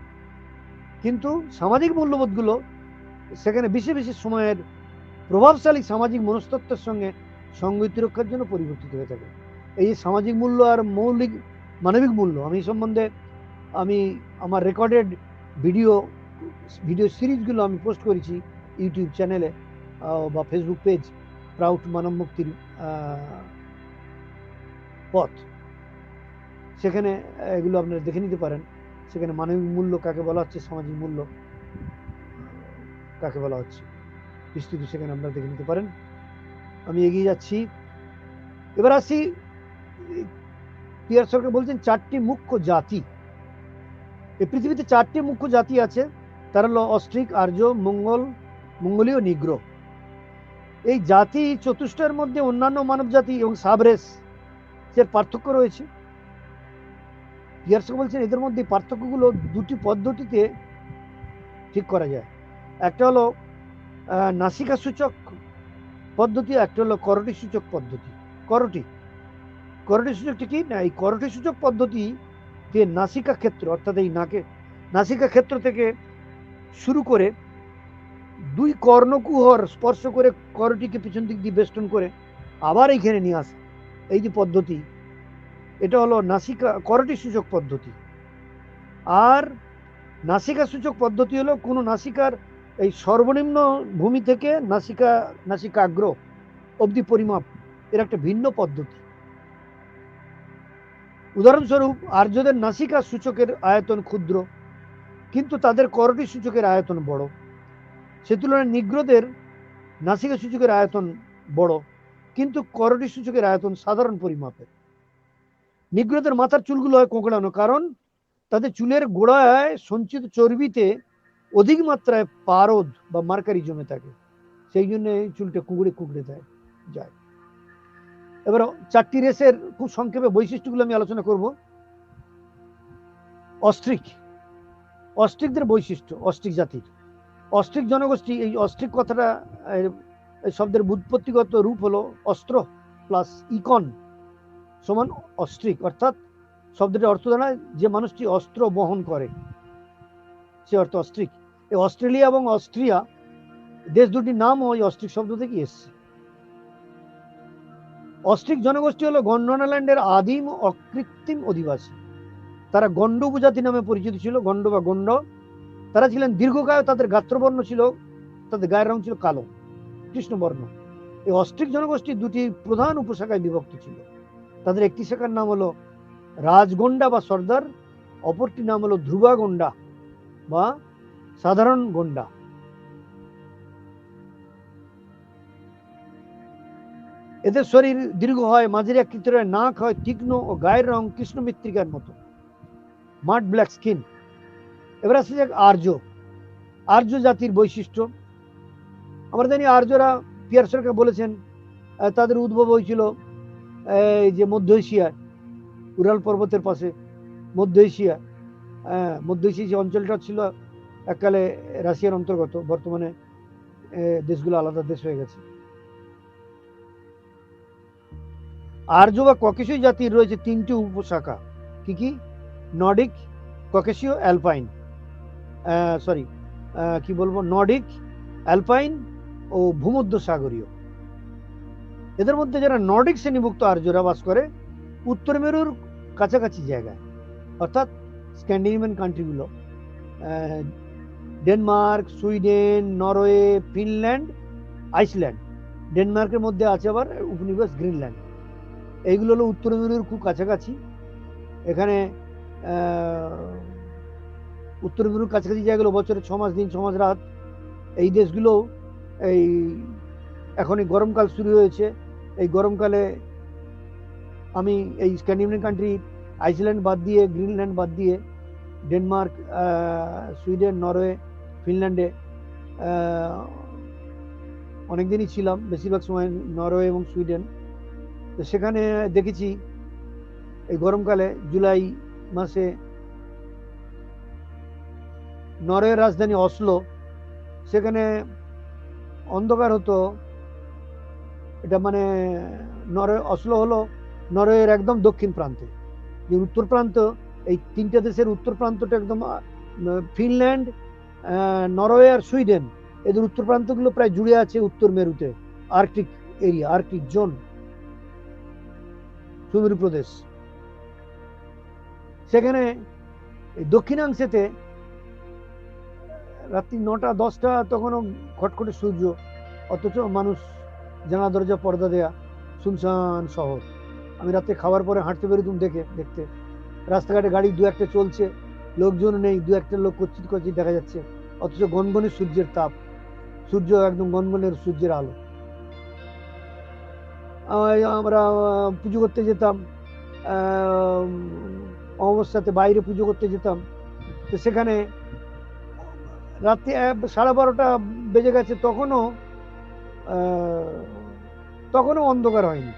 কিন্তু সামাজিক মূল্যবোধগুলো সেখানে বিশেষ বিশেষ সময়ের প্রভাবশালী সামাজিক মনস্তত্ত্বের সঙ্গে সংগতি রক্ষার জন্য পরিবর্তিত হয়ে থাকে। এই সামাজিক মূল্য আর মৌলিক মানবিক মূল্য, আমি সম্বন্ধে আমার রেকর্ডেড ভিডিও সিরিজগুলো আমি পোস্ট করেছি ইউটিউব চ্যানেলে বা ফেসবুক পেজ প্রাউড মানব মুক্তির পথ। সেখানে এগুলো আপনারা দেখে নিতে পারেন। সেখানে মানবিক মূল্য কাকে বলা হচ্ছে, সামাজিক মূল্য কাকে বলা হচ্ছে, বিস্তৃত সেখানে আপনারা দেখে নিতে পারেন। আমি এগিয়ে যাচ্ছি। এবার আসি, পিয়ার সরকার বলছেন 4টি মুখ্য জাতি। এই পৃথিবীতে 4টি মুখ্য জাতি আছে, তারা হলো অস্ট্রিক, আর্য, মঙ্গোলীয়, নিগ্রো। এই জাতি চতুষ্টের মধ্যে অন্যান্য মানব জাতি এবং সাবরেস এর পার্থক্য রয়েছে। পিয়ার সরকার বলছেন এদের মধ্যে পার্থক্যগুলো 2টি পদ্ধতিতে ঠিক করা যায়। একটা হলো নাসিকা সূচক পদ্ধতি, একটা হলো করটি সূচক পদ্ধতি। করটি সূচকটি কি না, এই করটি সূচক পদ্ধতি যে নাসিকা ক্ষেত্র, অর্থাৎ এই নাসিকা ক্ষেত্র থেকে শুরু করে 2 কর্ণকুহর স্পর্শ করে করটিকে পিছন দিক দিয়ে বেষ্টন করে আবার এইখানে নিয়ে আসে, এই যে পদ্ধতি, এটা হলো করটি সূচক পদ্ধতি। আর নাসিকা সূচক পদ্ধতি হলো কোনো নাসিকার এই সর্বনিম্ন ভূমি থেকে নাসিকাগ্র অবধি পরিমাপ, এর একটা ভিন্ন পদ্ধতি। উদাহরণস্বরূপ আর্যদের নাসিকা সূচকের আয়তন ক্ষুদ্র, কিন্তু তাদের করটি সূচকের আয়তন বড়। সে তুলনায় নিগ্রোদের নাসিকা সূচকের আয়তন বড়, কিন্তু করটি সূচকের আয়তন সাধারণ পরিমাপের। নিগ্রোদের মাথার চুলগুলো হয় কোঁকড়ানো, কারণ তাদের চুলের গোড়ায় সঞ্চিত চর্বিতে অধিক মাত্রায় পারদ বা মার্কারি জমে থাকে। সেই জন্য চুলটা কুঁকড়ে কুঁকড়ে যায়। এবার 4টি রেসের খুব সংক্ষেপে বৈশিষ্ট্যগুলো আমি আলোচনা করব। অস্ট্রিকদের বৈশিষ্ট্য, অস্ট্রিক জাতির, অস্ট্রিক জনগোষ্ঠী। এই অস্ট্রিক কথাটা শব্দের ব্যুৎপত্তিগত রূপ হলো অস্ত্র প্লাস ইকন সমান অস্ট্রিক, অর্থাৎ শব্দটির অর্থ দাঁড়ায় যে মানুষটি অস্ত্র বহন করে, সে অর্থ অস্ট্রিক। এই অস্ট্রেলিয়া এবং অস্ট্রিয়া দেশ দুটির নাম ওই অস্ট্রিক শব্দ থেকে এসছে। অস্ট্রিক জনগোষ্ঠী হলো গন্ডোনাল্যান্ডের আদিম অকৃত্রিম অধিবাসী। তারা গন্ড উপজাতি নামে পরিচিত ছিল, গন্ড বা গন্ড। তারা ছিলেন দীর্ঘকায়, তাদের গাত্রবর্ণ ছিল, তাদের গায়ের রং ছিল কালো, কৃষ্ণবর্ণ। এই অস্ট্রিক জনগোষ্ঠী দুটি প্রধান উপশাখায় বিভক্ত ছিল। তাদের একটি শাখার নাম হলো রাজগন্ডা বা সর্দার, অপরটি নাম হলো ধ্রুবা গন্ডা বা সাধারণ গন্ডা। এদের শরীর দীর্ঘ হয়, মাঝারি আকৃতির হয়, নাক হয় তীক্ষ্ণ ও গায়ের রং কৃষ্ণ মৃত্তিকার মতো, মাড ব্ল্যাক স্কিন। এবার আসে যাক আর্য জাতির বৈশিষ্ট্য। আমরা জানি আর্যরা, পিয়ারসরকে বলেছেন তাদের উদ্ভব হয়েছিল এই যে মধ্য এশিয়ায়, উরাল পর্বতের পাশে মধ্য এশিয়া। মধ্য এশিয়া যে অঞ্চলটা ছিল এককালে রাশিয়ার অন্তর্গত, বর্তমানে দেশগুলো আলাদা দেশ হয়ে গেছে। আর্য বা ককেশীয় জাতির রয়েছে 3টি উপশাখা। কি কি? নর্ডিক, ককেশীয়, অ্যালপাইন, নর্ডিক, অ্যালপাইন ও ভূমধ্যসাগরীয়। এদের মধ্যে যারা নর্ডিক শ্রেণীভুক্ত আর্যরা বাস করে উত্তর মেরুর কাছাকাছি জায়গায়, অর্থাৎ স্ক্যান্ডিনেভিয়ান কান্ট্রিগুলো, Denmark, Sweden, Norway, Finland, Iceland. ডেনমার্কের মধ্যে আছে আবার উপনিবেশ গ্রিনল্যান্ড। এইগুলো হলো উত্তর মেরুর খুব কাছাকাছি। এখানে উত্তর মেরুর কাছাকাছি জায়গাগুলো বছরে 6 মাস দিন 6 মাস রাত। এই দেশগুলো এই এখন এই গরমকাল শুরু হয়েছে। এই গরমকালে আমি এই স্ক্যান্ডিনেভিয়ান কান্ট্রি আইসল্যান্ড বাদ দিয়ে, গ্রিনল্যান্ড বাদ দিয়ে, ডেনমার্ক, সুইডেন, নরওয়ে, ফিনল্যান্ডে অনেকদিনই ছিলাম, বেশিরভাগ সময় নরওয়ে এবং সুইডেন। তো সেখানে দেখেছি এই গরমকালে জুলাই মাসে নরওয়ের রাজধানী অসলো, সেখানে অন্ধকার হতো। এটা মানে অসলো হলো নরওয়ের একদম দক্ষিণ প্রান্তে। যে উত্তর প্রান্ত, এই 3টে দেশের উত্তর প্রান্তটা একদম ফিনল্যান্ড, নরওয়ে আর সুইডেন, এদের উত্তর প্রান্তগুলো প্রায় জুড়ে আছে উত্তর মেরুতে, আর্কটিক এরিয়া, আর্কটিক জোন, সুমেরু প্রদেশ। সেখানে দক্ষিণাংশেতে রাত্রি 9টা 10টা তখনও খটখটে সূর্য, অথচ মানুষ জানা দরজা পর্দা দেয়া, শুনশান শহর। আমি রাতে খাওয়ার পরে হাঁটতে বেরোতুম দেখতে রাস্তাঘাটে গাড়ি 2-1টা চলছে, লোকজন নেই, 2-1টা লোক কচ্ছিত কচ্ছিত দেখা যাচ্ছে, অথচ গনগনে সূর্যের তাপ, সূর্য একদম গনগনের সূর্যের আলো। আমরা পুজো করতে যেতাম, অমাবস্যাতে বাইরে পুজো করতে যেতাম। তো সেখানে রাত্রি 12:30 বেজে গেছে, তখনও অন্ধকার হয়নি।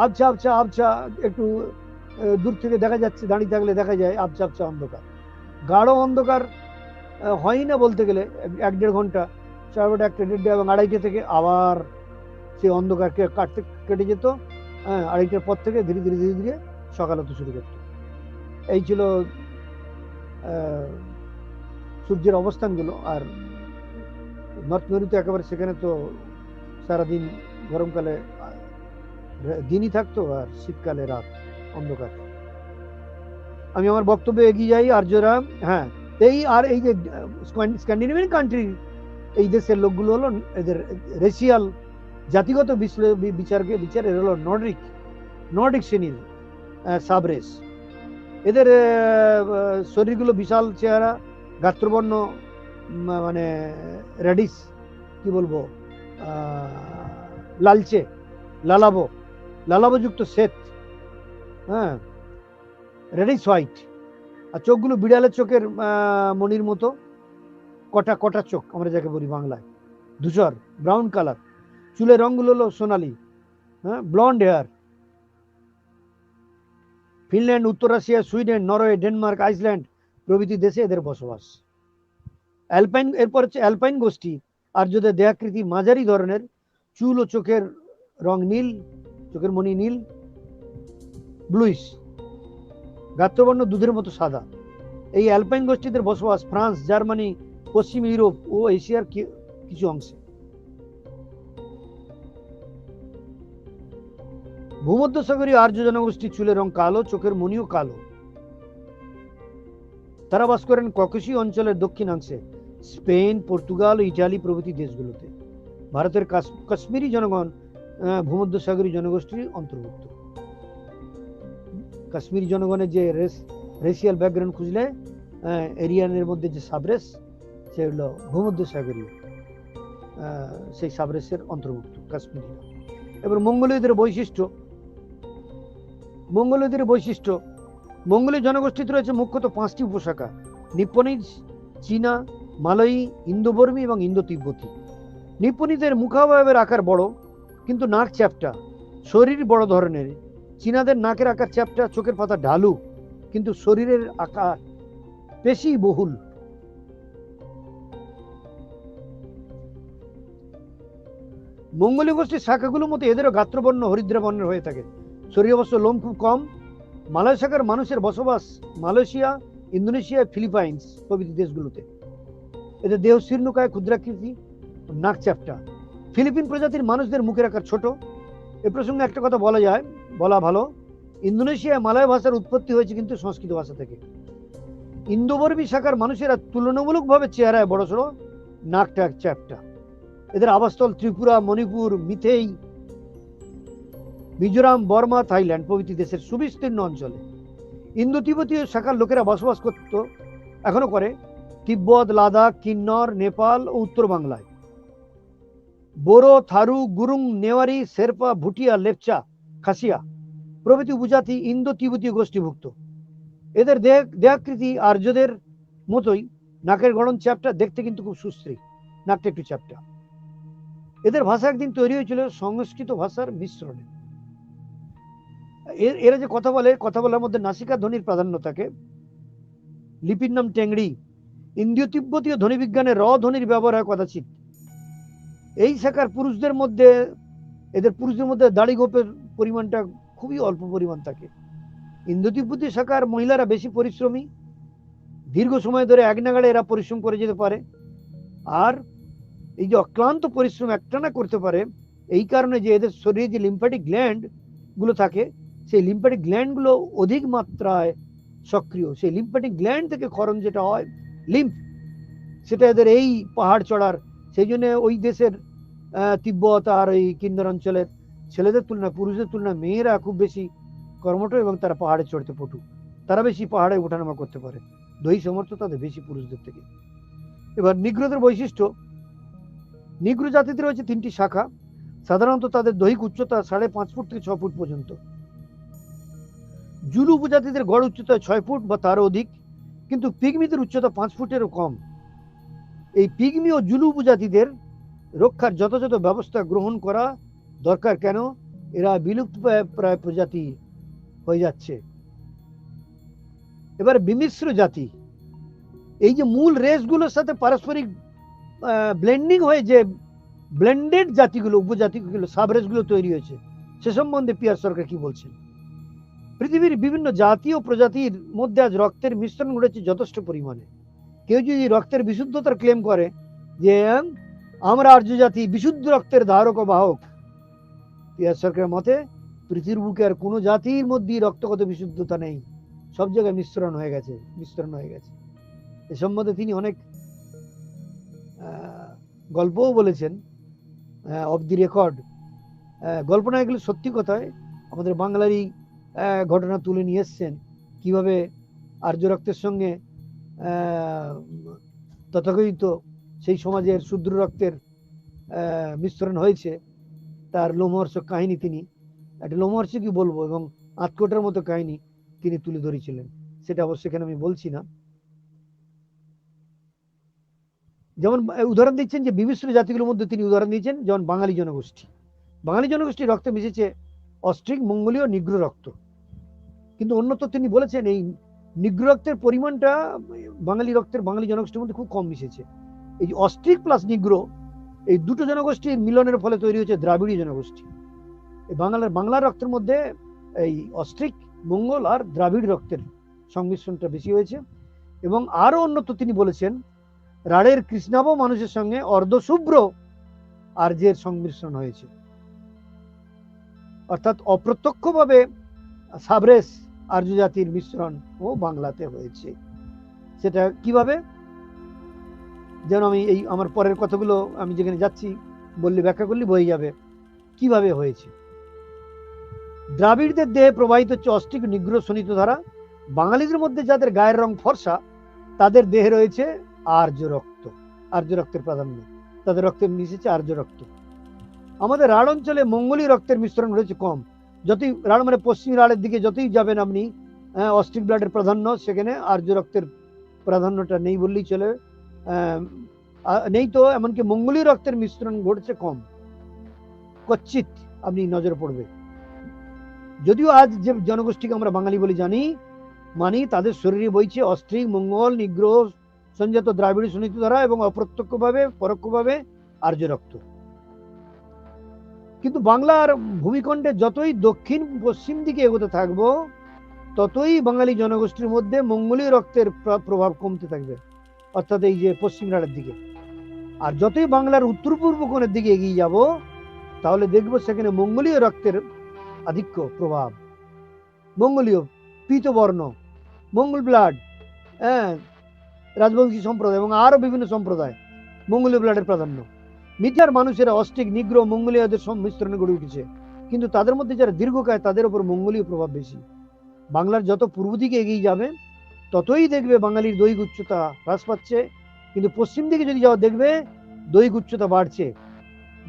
আবছা আবছা আবছা, একটু দূর থেকে দেখা যাচ্ছে, দাঁড়িয়ে থাকলে দেখা যায় আবছা আবছা অন্ধকার। গাঢ় অন্ধকার হয়ই না বলতে গেলে 1-1.5 ঘন্টা, 1:30, 1:30 এবং 2:30 থেকে আবার সেই অন্ধকার কেটে যেত। 2:30টার পর থেকে ধীরে ধীরে ধীরে ধীরে সকাল হতে শুরু করত। এই ছিল সূর্যের অবস্থানগুলো। আর নর্থ মেরুতে একেবারে সেখানে তো সারাদিন গরমকালে দিনই থাকতো আর শীতকালে রাত, অন্ধকার। আমি আমার বক্তব্যে এগিয়ে যাই। আর্যরা, এই যে স্ক্যান্ডিনেভিয়ান কান্ট্রি, এই দেশের লোকগুলো হলো এদের রেশিয়াল জাতিগত বিচারের হলো নর্ডিক শ্রেণীর সাবরেস। এদের শরীরগুলো বিশাল চেহারা, গাত্রবর্ণ মানে রেডিশ, কি বলবো, লালচে, লালাবযুক্ত শ্বেত, রেডিশ হোয়াইট। আর চোখগুলো বিড়ালের চোখের মনির মতো, কটা চোখ আমরা যাকে বলি বাংলায়। ধূসর, ব্রাউন কালার, চুলের রঙগুলো হলো সোনালি, হ্যাঁ, ব্লন্ড হেয়ার। ফিনল্যান্ড, উত্তর Russia, Sweden, Norway, Denmark, Iceland প্রভৃতি দেশে এদের বসবাস। অ্যালপাইন, এরপর হচ্ছে অ্যালপাইন গোষ্ঠী। আর্যদের দেহাকৃতি মাঝারি ধরনের, চুল ও চোখের রং নীল, চোখের মণি নীল, ব্লুইশ, গাত্রবর্ণ দুধের মতো সাদা। এই অ্যালপাইন গোষ্ঠীদের বসবাস ফ্রান্স, জার্মানি, পশ্চিম ইউরোপ ও এশিয়ার কিছু অংশে। ভূমধ্যসাগরীয় আর্য জনগোষ্ঠীর চুলের রং কালো, চোখের মণিও কালো। তারা বাস করেন ককেশীয় অঞ্চলের দক্ষিণাংশে, স্পেন, পর্তুগাল ও ইটালি প্রভৃতি দেশগুলোতে। ভারতের কাশ্মীরি জনগণ ভূমধ্যসাগরীয় জনগোষ্ঠীর অন্তর্ভুক্ত। কাশ্মীরি জনগণের যে রেশিয়াল ব্যাকগ্রাউন্ড খুঁজলে এরিয়ানের মধ্যে যে সাবরেস, সে হলো ভূমধ্যসাগরীয়, সেই সাবরেসের অন্তর্ভুক্ত কাশ্মীরি। এবার মঙ্গোলীয়দের বৈশিষ্ট্য। মঙ্গোলীয় জনগোষ্ঠীতে রয়েছে মুখ্যত 5টি উপশাখা: নিপ্পনিজ, চীনা, মালয়ী, ইন্দো-বর্মী এবং ইন্দো-তিব্বতী। নিপ্পনিদের মুখাবয়বের আকার বড় কিন্তু নাক চ্যাপ্টা, শরীর বড় ধরনের। চীনাদের নাকের আকার চ্যাপ্টা, চোখের পাতা ঢালু কিন্তু শরীরের আকার পেশি বহুল। মঙ্গোলীয় গোষ্ঠীর শাখাগুলোর মতো এদেরও গাত্রবর্ণ হরিদ্রা বর্ণের হয়ে থাকে। শরীর অবশ্য লোম খুব কম। মালয় শাখার মানুষের বসবাস মালয়েশিয়া, ইন্দোনেশিয়া, ফিলিপাইন্স প্রভৃতি দেশগুলোতে। এদের দেহ শীর্ণকায়, ক্ষুদ্রাকৃতি, নাক চ্যাপ্টা। ফিলিপিন প্রজাতির মানুষদের মুখের আকার ছোট। এ প্রসঙ্গে একটা কথা বলা ভালো, ইন্দোনেশিয়ায় মালয় ভাষার উৎপত্তি হয়েছে কিন্তু সংস্কৃত ভাষা থেকে। ইন্দোবর্মী শাখার মানুষেরা তুলনামূলকভাবে চেহারায় বড়সড়, নাকটা চ্যাপ্টা। এদের আবাসস্থল ত্রিপুরা, মণিপুর, মিথেই, মিজোরাম, বর্মা, থাইল্যান্ড প্রভৃতি দেশের সুবিস্তীর্ণ অঞ্চলে। ইন্দো তিব্বতীয় শাখার লোকেরা বসবাস করত, এখনো করে, তিব্বত, লাদাখ, কিন্নর, নেপাল ও উত্তর বাংলায়। বোরো, থারু, গুরুং, নেওয়ারি, শেরপা, ভুটিয়া, লেপচা, খাসিয়া প্রভৃতি উপজাতি ইন্দো তিব্বতীয় গোষ্ঠীভুক্ত। এদের দেহাকৃতি আর্যদের মতোই, নাকের গড়ন চ্যাপ্টা, দেখতে কিন্তু খুব সুশ্রী, নাকটা একটু চ্যাপ্টা। এদের ভাষা একদিন তৈরি হয়েছিল সংস্কৃত ভাষার মিশ্রণে। এরা যে কথা বলার মধ্যে নাসিকা ধ্বনির প্রাধান্য থাকে। লিপির নাম টেংরি। ইন্দীয় তিব্বতীয় ধ্বনি বিজ্ঞানে র ধ্বনির ব্যবহার হয় কদাচিৎ। এই শাখার পুরুষদের মধ্যে দাড়ি গোপের পরিমাণটা খুবই অল্প পরিমাণ থাকে। ইন্দো তিব্বতী শাখার মহিলারা বেশি পরিশ্রমী, দীর্ঘ সময় ধরে এক নাগাড়ে এরা পরিশ্রম করে যেতে পারে। আর এই যে অক্লান্ত পরিশ্রম একটানা করতে পারে, এই কারণে যে এদের শরীরে যে লিম্ফ্যাটিক গ্ল্যান্ড গুলো থাকে, সেই লিম্ফ্যাটিক গ্ল্যান্ড গুলো অধিক মাত্রায় সক্রিয়। সেই লিম্ফ্যাটিক গ্ল্যান্ড থেকে ক্ষরণ যেটা হয়, লিম্ফ, সেটা এদের এই পাহাড় চড়ার, সেই জন্য ওই দেশের তিব্বত আর ওই কিন্নর অঞ্চলের ছেলেদের তুলনায়, পুরুষদের তুলনায় মেয়েরা খুব বেশি কর্মঠ এবং তারা পাহাড়ে চড়তে পটু। তারা বেশি পাহাড়ে ওঠানামা করতে পারে, দৈহিক সামর্থ্য তাদের বেশি পুরুষদের থেকে। এবার নিগ্রোদের বৈশিষ্ট্য। নিগ্রো জাতিতে রয়েছে 3টি শাখা। সাধারণত তাদের দৈহিক উচ্চতা 5.5 ফুট থেকে 6 ফুট পর্যন্ত। জুলু উপজাতিদের গড় উচ্চতা 6 ফুট বা তারও অধিক, কিন্তু পিগমিদের উচ্চতা 5 ফুটেরও কম। এই পিগমি ও জুলু উপজাতিদের রক্ষার যথাযথ ব্যবস্থা গ্রহণ করা দরকার। কেন? এরা বিলুপ্ত প্রায় প্রজাতি হয়ে যাচ্ছে। এবার বিমিশ্র জাতি, এই যে মূল রেসগুলোর সাথে পারস্পরিক ব্লেন্ডিং হয়ে যে ব্লেন্ডেড জাতিগুলো, উপজাতিগুলো, সাবরেসগুলো তৈরি হয়েছে, সে সম্বন্ধে পিয়ার সরকার কি বলছেন? পৃথিবীর বিভিন্ন জাতি ও প্রজাতির মধ্যে আজ রক্তের মিশ্রণ ঘটেছে যথেষ্ট পরিমাণে। কেউ যদি রক্তের বিশুদ্ধতার ক্লেম করে যে আমরা আর্য জাতি বিশুদ্ধ রক্তের ধারক ও বাহক, পিয়ার সরকারের মতে পৃথিবীর বুকে আর কোনো জাতির মধ্যে রক্তগত বিশুদ্ধতা নেই, সব জায়গায় মিশ্রণ হয়ে গেছে। এ সম্বন্ধে তিনি অনেক গল্পও বলেছেন, অফ দি রেকর্ড। গল্প না, এগুলো সত্যি কথায় আমাদের বাংলারই ঘটনা তুলে নিয়ে এসছেন, কিভাবে আর্য রক্তের সঙ্গে তথাকথিত সেই সমাজের শূদ্র রক্তের মিশ্রণ হয়েছে। তার লোমহর্ষক কাহিনী তিনি, একটা লোমহর্ষকই বলবো, এবং আটকোটার মতো কাহিনী তিনি তুলে ধরেছিলেন। সেটা অবশ্য এখানে আমি বলছি না। যেমন উদাহরণ দিচ্ছেন যে বিমিশ্র জাতিগুলোর মধ্যে তিনি উদাহরণ দিয়েছেন, যেমন বাঙালি জনগোষ্ঠী। বাঙালি জনগোষ্ঠীর রক্তে মিশেছে অস্ট্রিক, মঙ্গোলীয়, নিগ্র রক্ত। কিন্তু অন্যত তিনি বলেছেন এই নিগ্র রক্তের পরিমাণটা বাঙালি রক্তের, বাঙালি জনগোষ্ঠীর মধ্যে খুব কম মিশেছে। এই অস্ট্রিক প্লাস নিগ্র, এই দুটো জনগোষ্ঠীর মিলনের ফলে তৈরি হয়েছে দ্রাবিড়ী জনগোষ্ঠী। এই বাংলার রক্তের মধ্যে এই অস্ট্রিক, মঙ্গল আর দ্রাবিড় রক্তের সংমিশ্রণটা বেশি হয়েছে। এবং আরো অন্যত তিনি বলেছেন রাঢ়ের কৃষ্ণাভ মানুষের সঙ্গে অর্ধশুভ্র আর্যের সংমিশ্রণ হয়েছে। অর্থাৎ অপ্রত্যক্ষভাবে সাবরেস আর্য জাতির মিশ্রণ ও বাংলাতে হয়েছে। সেটা কিভাবে, যেন আমি এই আমার পরের কথাগুলো আমি যেখানে যাচ্ছি বললে ব্যাখ্যা করলে বয়ে যাবে কিভাবে হয়েছে। দ্রাবিড়দের দেহে প্রবাহিত হচ্ছে অস্ট্রিক, নিগ্র, শোণিত ধারা। বাঙালিদের মধ্যে যাদের গায়ের রং ফর্সা তাদের দেহে রয়েছে আর্য রক্ত, আর্য রক্তের প্রাধান্য, তাদের রক্তে মিশেছে আর্য রক্ত। আমাদের রাঢ় অঞ্চলে মঙ্গোলীয় রক্তের মিশ্রণ রয়েছে কম। যতই রাঢ় মানে পশ্চিম রাঢ়ের দিকে যতই যাবেন আপনি, অস্ট্রিক ব্লাডের প্রাধান্য, সেখানে আর্য রক্তের প্রাধান্যটা নেই বললেই চলে। নেই তো, এমনকি মঙ্গোলীয় রক্তের মিশ্রণ ঘটছে কম, কচ্ছিত আপনি নজরে পড়বে। যদিও আজ যে জনগোষ্ঠীকে আমরা বাঙালি বলে জানি মানি, তাদের শরীরে বইছে অস্ট্রিক, মঙ্গল, নিগ্র সংজাত দ্রাবিড়ী শোণিত ধারা এবং অপ্রত্যক্ষভাবে পরোক্ষভাবে আর্য রক্ত। কিন্তু বাংলার ভূমিখণ্ডে যতই দক্ষিণ পশ্চিম দিকে এগোতে থাকবো ততই বাঙালি জনগোষ্ঠীর মধ্যে মঙ্গোলীয় রক্তের প্রভাব কমতে থাকবে, অর্থাৎ এই যে পশ্চিম রাঢ়ের দিকে। আর যতই বাংলার উত্তর পূর্ব কোণের দিকে এগিয়ে যাব তাহলে দেখবো সেখানে মঙ্গোলীয় রক্তের আধিক্য প্রভাব। মঙ্গোলীয় পীতবর্ণ, মঙ্গল ব্লাড, রাজবংশী সম্প্রদায় এবং আরো বিভিন্ন সম্প্রদায় মঙ্গোলীয় ব্লাডের প্রাধান্য। মিথিয়ার মানুষেরা অস্ট্রিক, নিগ্র, মঙ্গোলীয়দের সংমিশ্রণে গড়ে উঠেছে, কিন্তু তাদের মধ্যে যারা দীর্ঘকায় তাদের উপর মঙ্গোলীয় প্রভাব বেশি। বাংলার যত পূর্ব দিকে এগিয়ে যাবে ততই দেখবে বাঙালির দৈহিক উচ্চতা হ্রাস পাচ্ছে, কিন্তু পশ্চিম দিকে যদি যাওয়া দেখবে দৈহিক উচ্চতা বাড়ছে,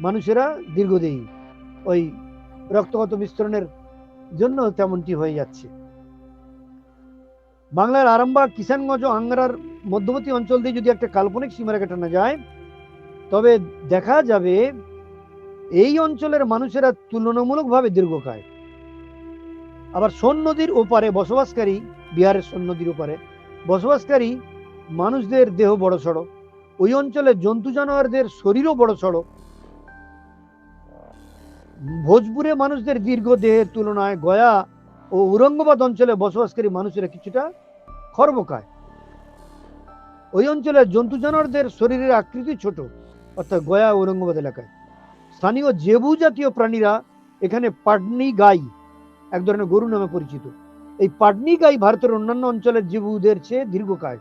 মানুষেরা দীর্ঘদেহী। ওই রক্তগত মিশ্রণের জন্য তেমনটি হয়ে যাচ্ছে। বাংলার আরামবাগ, কিষানগঞ্জ ও আংরার মধ্যবর্তী অঞ্চল দিয়ে যদি একটা কাল্পনিক সীমারেখা টানা যায় তবে দেখা যাবে এই অঞ্চলের মানুষেরা তুলনামূলকভাবে দীর্ঘকায়। আবার সোন নদীর ওপারে বসবাসকারী, বিহারের সোন নদীর ওপারে বসবাসকারী মানুষদের দেহ বড় সড়ো, ওই অঞ্চলের জন্তু জানোয়ারদের শরীরও বড় সড়ো। ভোজপুরে মানুষদের দীর্ঘ দেহের তুলনায় গয়া ও ঔরঙ্গাবাদ অঞ্চলে বসবাসকারী মানুষেরা কিছুটা খর্বকায়। ওই অঞ্চলের জন্তু জানোয়ারদের শরীরের আকৃতি ছোট, অর্থাৎ গয়া ঔরঙ্গাবাদ এলাকায়। স্থানীয় জেবু জাতীয় প্রাণীরা এখানে পাটনি গাই, এক ধরনের গরু নামে পরিচিত। এই পাটনি গাই ভারতের অন্যান্য অঞ্চলের জেবুদের চেয়ে দীর্ঘকায়,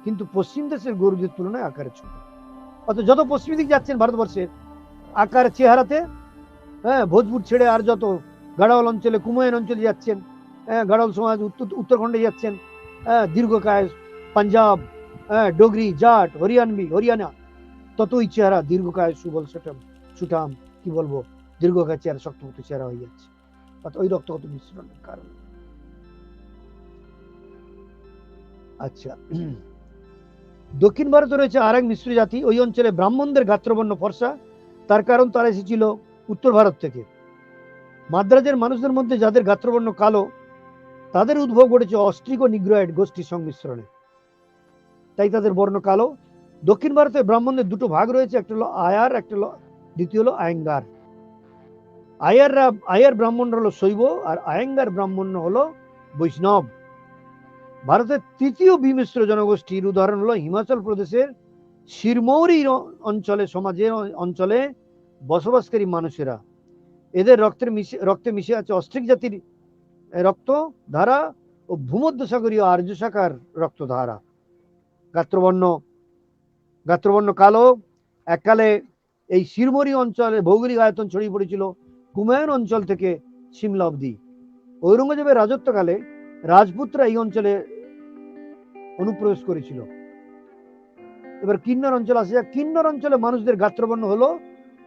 কিন্তু পশ্চিম দেশের গরুদের তুলনায় আকারে ছোট। অর্থাৎ যত পশ্চিম দিক যাচ্ছেন ভারতবর্ষের আকার চেহারাতে, ভোজপুর ছেড়ে আর যত গাড়োয়াল অঞ্চলে, কুমায়ুন অঞ্চলে যাচ্ছেন, গাড়োয়াল সমাজ উত্তরাখণ্ডে যাচ্ছেন, দীর্ঘকায় পাঞ্জাব, ডোগরি, জাট, হরিয়ানা, ততই চেহারা দীর্ঘকায়, সুবল সুঠাম, কি বলবো, দীর্ঘকায় চেহারা, শক্তপোক্ত চেহারা হয়ে যাচ্ছে, অর্থাৎ ওই রক্তগত মিশ্রণের কারণে। আচ্ছা, দক্ষিণ ভারতে রয়েছে আরেক মিশ্র জাতি। ওই অঞ্চলে ব্রাহ্মণদের গাত্রবর্ণ ফর্সা, তার কারণ তারা এসেছিল উত্তর ভারত থেকে। মাদ্রাজের মানুষদের মধ্যে যাদের গাত্রবর্ণ কালো তাদের উদ্ভব ঘটেছে অস্ট্রিক ও নিগ্রয়েড গোষ্ঠীর সংমিশ্রণে, তাই তাদের বর্ণ কালো। দক্ষিণ ভারতে ব্রাহ্মণদের দুটো ভাগ রয়েছে, একটা হলো আয়ার, একটা হলো দ্বিতীয় হলো আয়েঙ্গার। আয়ার ব্রাহ্মণরা হলো শৈব আর আয়েঙ্গার ব্রাহ্মণ হলো বৈষ্ণব। ভারতের তৃতীয় বিমিশ্র জনগোষ্ঠীর উদাহরণ হলো হিমাচল প্রদেশের শিরমৌরি অঞ্চলে বসবাসকারী মানুষেরা। এদের রক্তে মিশে আছে অস্ট্রিক জাতির রক্ত ধারা ও ভূমধ্যসাগরীয় আর্য শাখার রক্ত ধারা। গাত্রবর্ণ কালো। এককালে এই শিরমৌরি অঞ্চলে ভৌগোলিক আয়তন ছড়িয়ে পড়েছিল কুমায়ুন অঞ্চল থেকে সিমলা অবধি। ঔরঙ্গজেবের রাজত্বকালে রাজপুতরা এই অঞ্চলে অনুপ্রবেশ করেছিল। এবার কিন্নর অঞ্চল আসে যাক। কিন্নর অঞ্চলে মানুষদের গাত্রবর্ণ হলো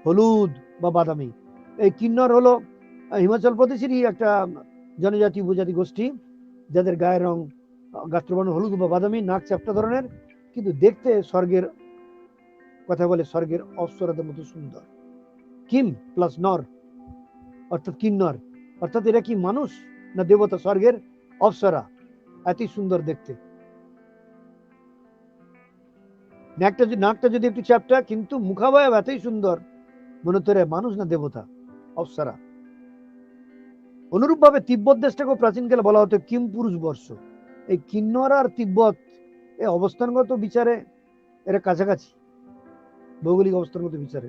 হলুদ বা বাদামি। এই কিন্নর হলো হিমাচল প্রদেশেরই একটা জনজাতি উপজাতি গোষ্ঠী, যাদের গায়ের রং গাত্রবর্ণ হলুদ বা বাদামি, নাক চ্যাপ্টা ধরনের, কিন্তু দেখতে স্বর্গের কথা বলে, স্বর্গের অপ্সরাদের মতো সুন্দর। কিম প্লাস নর অর্থাৎ কিন্নর, অর্থাৎ এরা কি মানুষ না দেবতা? স্বর্গের অপ্সরা, এতই সুন্দর দেখতে। নাকটা যদি একটু চ্যাপ্টা, কিন্তু মুখাবয়ব এতই সুন্দর, মনে হতে মানুষ না দেবতা, অপ্সরা। অনুরূপ ভাবে তিব্বত দেশটাকেও প্রাচীনকালে বলা হতো কিম পুরুষ বর্ষ। এই কিন্নর আর তিব্বত এই অবস্থানগত বিচারে এরা কাছাকাছি, ভৌগোলিক অবস্থানগত বিচারে।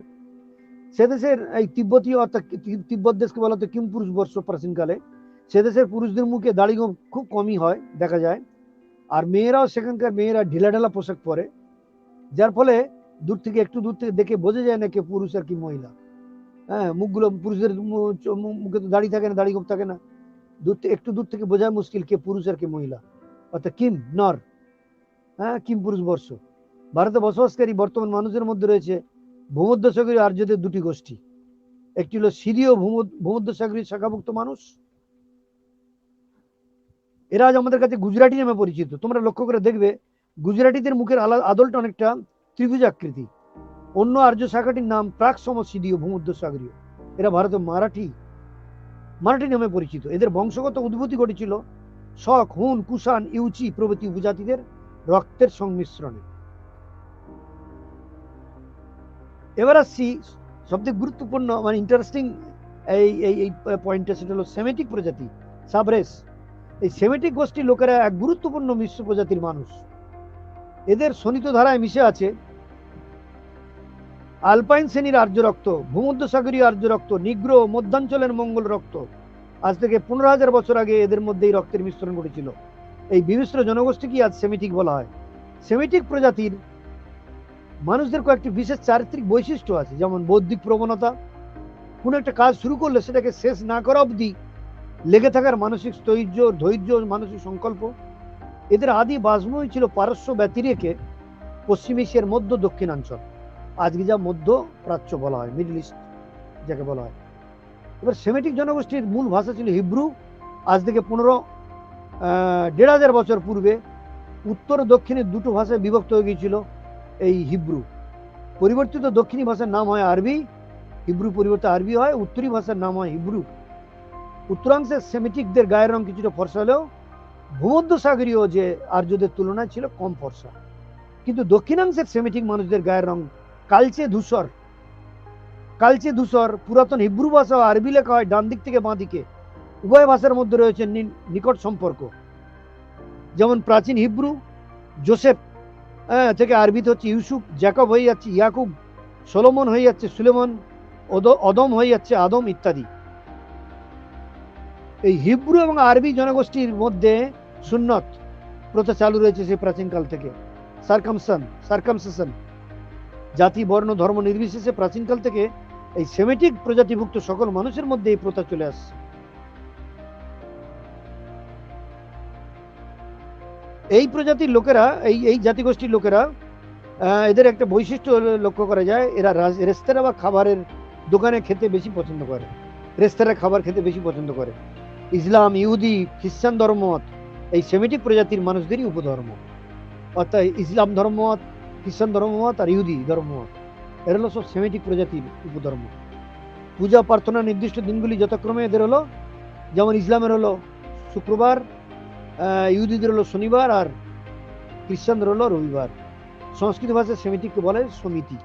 সে দেশের এই তিব্বতীয় অর্থাৎ তিব্বত দেশকে বলা হতো কিম পুরুষ বর্ষ প্রাচীনকালে। সে দেশের পুরুষদের মুখে দাড়ি খুব কমই হয়, দেখা যায়। আর মেয়েরাও সেখানকার মেয়েরা ঢিলা ঢালা পোশাক পরে, যার ফলে একটু দূর থেকে দেখে বোঝা যায় না কে পুরুষ আর কি মহিলা। হ্যাঁ, মুখগুলো পুরুষদের মুখে তো দাড়ি থাকে না, দাড়ি গোপ থাকে না, একটু দূর থেকে বোঝা মুশকিল কে পুরুষ আর কে মহিলা, অর্থাৎ কিম নর। হ্যাঁ, কিম পুরুষ বর্ষ। ভারতে বসবাসকারী বর্তমান মানুষের মধ্যে রয়েছে ভূমধ্যসাগরীয় আর্যদের দুটি গোষ্ঠী। একটি হলো সিরীয় ভূমধ্যসাগরীয় শাখাভুক্ত মানুষ, এরা আজ আমাদের কাছে গুজরাটি নামে পরিচিত। তোমরা লক্ষ্য করে দেখবে গুজরাটিদের মুখের আদলটা অনেকটা ত্রিভুজ আকৃতি। অন্য আর্য শাখাটির নাম প্রাক সমসিরীয় ভূমধ্যসাগরীয়। এরা ভারতে মারাঠি নামে পরিচিত। এদের বংশগত উদ্ভূতি ঘটেছিল শক, হুন, কুষাণ, ইউচি প্রভৃতি উপজাতিদের রক্তের সংমিশ্রণে। এবার আসছি সবথেকে গুরুত্বপূর্ণ মানে ইন্টারেস্টিং এই পয়েন্টটা, সেটা হলো সেমেটিক প্রজাতি, সাবরেস। এই সেমেটিক গোষ্ঠীর লোকেরা এক গুরুত্বপূর্ণ মিশ্র প্রজাতির মানুষ। এদের শোণিত ধারায় মিশে আছে আলপাইন শ্রেণীর আর্য রক্ত, ভূমধ্যসাগরীয় আর্য রক্ত, নিগ্রো মধ্যাঞ্চলের মঙ্গল রক্ত। আজ থেকে 15,000 বছর আগে এদের মধ্যে এই রক্তের মিশ্রণ ঘটেছিল। এই বিমিশ্র জনগোষ্ঠীকে আজ সেমিটিক বলা হয়। সেমিটিক প্রজাতির মানুষদের কয়েকটি বিশেষ চারিত্রিক বৈশিষ্ট্য আছে, যেমন বৌদ্ধিক প্রবণতা, কোন একটা কাজ শুরু করলে সেটাকে শেষ না করা অবধি লেগে থাকার মানসিক ধৈর্য, মানসিক সংকল্প। এদের আদি বাসভূমি ছিল পারস্য ব্যতিরেকে পশ্চিম এশিয়ার মধ্য দক্ষিণাঞ্চল, আজকে যা মধ্য প্রাচ্য বলা হয়, মিডল ইস্ট যাকে বলা হয়। এবার সেমেটিক জনগোষ্ঠীর মূল ভাষা ছিল হিব্রু। আজ থেকে 1,500 বছর পূর্বে উত্তর ও দক্ষিণে দুটো ভাষায় বিভক্ত হয়ে গিয়েছিল এই হিব্রু। পরিবর্তিত দক্ষিণী ভাষার নাম হয় আরবি, হিব্রু পরিবর্তে আরবি হয়, উত্তরী ভাষার নাম হয় হিব্রু। উত্তরাংশের সেমিটিকদের গায়ের রং কিছুটা ফর্সা হলেও ভূমধ্যসাগরীয় যে আর্যদের তুলনায় ছিল কম ফর্সা। কিন্তু দক্ষিণাংশের সেমিটিক মানুষদের গায়ের রং কালচে ধূসর। পুরাতন হিব্রু ভাষা ও আরবি লেখা হয় ডান দিক থেকে বাঁ দিকে। উভয় ভাষার মধ্যে রয়েছে নিকট সম্পর্ক। যেমন প্রাচীন হিব্রু জোসেফ থেকে আরবিতে হচ্ছে ইউসুফ, জ্যাকব হয়ে যাচ্ছে ইয়াকুব, সলোমন হয়ে যাচ্ছে সুলেমন, অদম হয়ে যাচ্ছে আদম ইত্যাদি। এই হিব্রু এবং আরবি জনগোষ্ঠীর মধ্যে সুন্নত প্রথা চালু রয়েছে সেই প্রাচীনকাল থেকে। সার্কামসেশন জাতি, বর্ণ, ধর্ম নির্বিশেষে প্রাচীনকাল থেকে এই সেমেটিক প্রজাতিভুক্ত সকল মানুষের মধ্যে এই প্রথা চলে আসছে। এই প্রজাতির লোকেরা, এই জাতিগোষ্ঠীর লোকেরা, এদের একটা বৈশিষ্ট্য লক্ষ্য করা যায়, এরা রেস্তোরাঁ বা খাবারের দোকানে খেতে বেশি পছন্দ করে, রেস্তোরাঁ খাবার খেতে বেশি পছন্দ করে। ইসলাম, ইহুদি, খ্রিস্টান ধর্মমত এই সেমেটিক প্রজাতির মানুষদেরই উপধর্ম। অর্থাৎ ইসলাম ধর্মমত, খ্রিস্টান ধর্মমত আর ইহুদি ধর্মমত, এর হলো সব সেমেটিক প্রজাতির উপধর্ম। পূজা প্রার্থনা নির্দিষ্ট দিনগুলি যথাক্রমে এদের হলো, যেমন ইসলামের হলো শুক্রবার, ইহুদিদের হলো শনিবার, আর খ্রিস্টানদের হলো রবিবার। সংস্কৃত ভাষায় সেমিটিককে বলে সমিতি।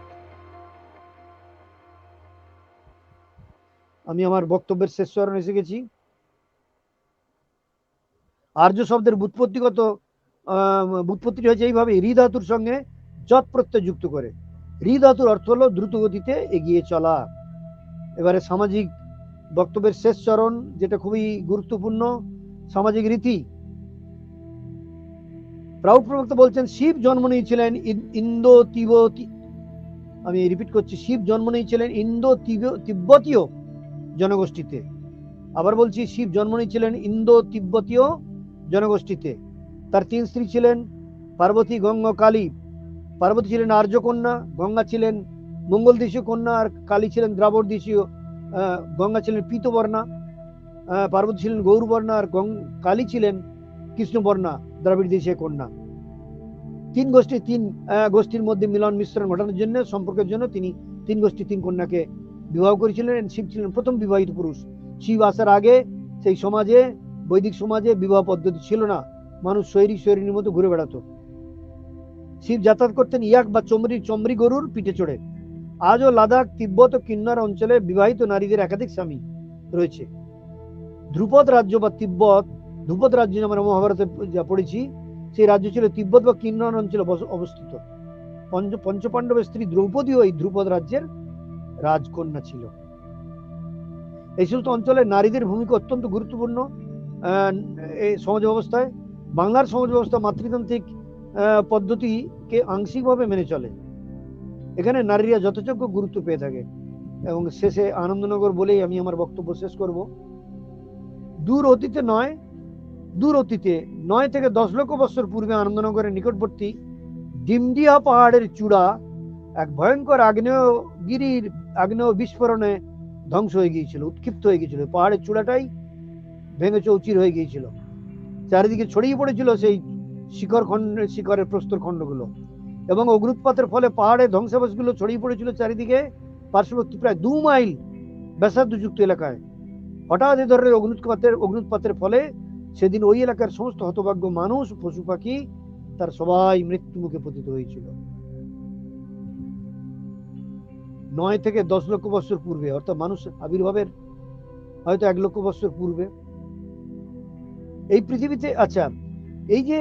আমি আমার বক্তব্যের শেষ চরণে এসে গেছি। আর্য শব্দের ব্যুৎপত্তি হয়েছে এইভাবে, রি ধাতুর সঙ্গে যৎ প্রত্যয় যুক্ত করে। রি ধাতুর অর্থ হলো দ্রুত গতিতে এগিয়ে চলা। এবারে সামাজিক বক্তব্যের শেষ চরণ, যেটা খুবই গুরুত্বপূর্ণ, সামাজিক রীতি। প্রাউড প্রবক্তা বলছেন, শিব জন্ম নিয়েছিলেন আমি রিপিট করছি, শিব জন্ম নিয়েছিলেন ইন্দো তিব্বতীয় জনগোষ্ঠীতে। আবার বলছি, শিব জন্ম নিয়েছিলেন ইন্দো তিব্বতীয় জনগোষ্ঠীতে। তার 3 স্ত্রী ছিলেন, পার্বতী, গঙ্গা, কালী। পার্বতী ছিলেন আর্য কন্যা, গঙ্গা ছিলেন মঙ্গল দেশীয় কন্যা, আর কালী ছিলেন দ্রাবড় দেশীয়। গঙ্গা ছিলেন পীতবর্ণা, পার্বতী ছিলেন গৌরবর্ণা, আর কালী ছিলেন কৃষ্ণবর্ণা, দ্রাবিড় দেশীয় কন্যা। তিন গোষ্ঠীর মধ্যে মিলন মিশ্রণ ঘটানোর জন্য, সম্পর্কের জন্য তিনি তিন গোষ্ঠী তিন কন্যাকে বিবাহ করেছিলেন। শিব ছিলেন প্রথম বিবাহিত পুরুষ। শিব আসার আগে সেই সমাজে, বৈদিক সমাজে বিবাহ পদ্ধতি ছিল না, মানুষ শৈরীর মতো ঘুরে বেড়াতো। শিব যাতায়াত করতেন ইয়াক বা চমরি গরুর পিঠে চড়ে। আজও লাদাখ, তিব্বত ও কিন্নর অঞ্চলে বিবাহিত নারীদের একাধিক স্বামী রয়েছে। ধ্রুপদ রাজ্য বা তিব্বত, ধ্রুপদ রাজ্য আমরা মহাভারতে যা পড়েছি, সেই রাজ্য ছিল তিব্বত বা কিন্নর অঞ্চলে অবস্থিত। পঞ্চপাণ্ডবের স্ত্রী দ্রৌপদীও এই ধ্রুপদ রাজ্যের রাজকন্যা ছিল। এই সমস্ত অঞ্চলে নারীদের ভূমিকা অত্যন্ত গুরুত্বপূর্ণ এই সমাজ ব্যবস্থায়। বাংলার সমাজ ব্যবস্থা মাতৃতান্ত্রিক পদ্ধতিকে আংশিকভাবে মেনে চলে। এখানে নারীরা যথাযোগ্য গুরুত্ব পেয়ে থাকে। এবং শেষে আনন্দনগর বলেই আমি আমার বক্তব্য শেষ করব। দূর অতীতে 9 থেকে 10 লক্ষ বছর পূর্বে আনন্দনগরের নিকটবর্তী ডিমডিহা পাহাড়ের চূড়া এক ভয়ঙ্কর আগ্নেয় বিস্ফোরণে ধ্বংস হয়ে গিয়েছিল, উৎক্ষিপ্ত হয়ে গিয়েছিল। পাহাড়ের চূড়াটাই ভেঙে চৌচির হয়ে গিয়েছিল। চারিদিকে ছড়িয়ে পড়েছিল সেই শিখরের প্রস্তর খণ্ডগুলো, এবং অগ্নুৎপাতের ফলে পাহাড়ের ধ্বংসাবশেষগুলো ছড়িয়ে পড়েছিল চারিদিকে পার্শ্ববর্তী প্রায় 2 মাইল ব্যাসার্ধযুক্ত এলাকায়। হঠাৎ এ ধরনের অগ্নুৎপাতের ফলে সেদিন ওই এলাকার সমস্ত হতভাগ্য মানুষ, পশু পাখি, তার সবাই মৃত্যু মুখে পতিত হয়েছিল। 9 থেকে 10 লক্ষ বছর পূর্বে, অর্থাৎ মানুষ আবির্ভাবের হয়তো 1 লক্ষ বছর পূর্বে এই পৃথিবীতে। আচ্ছা, এই যে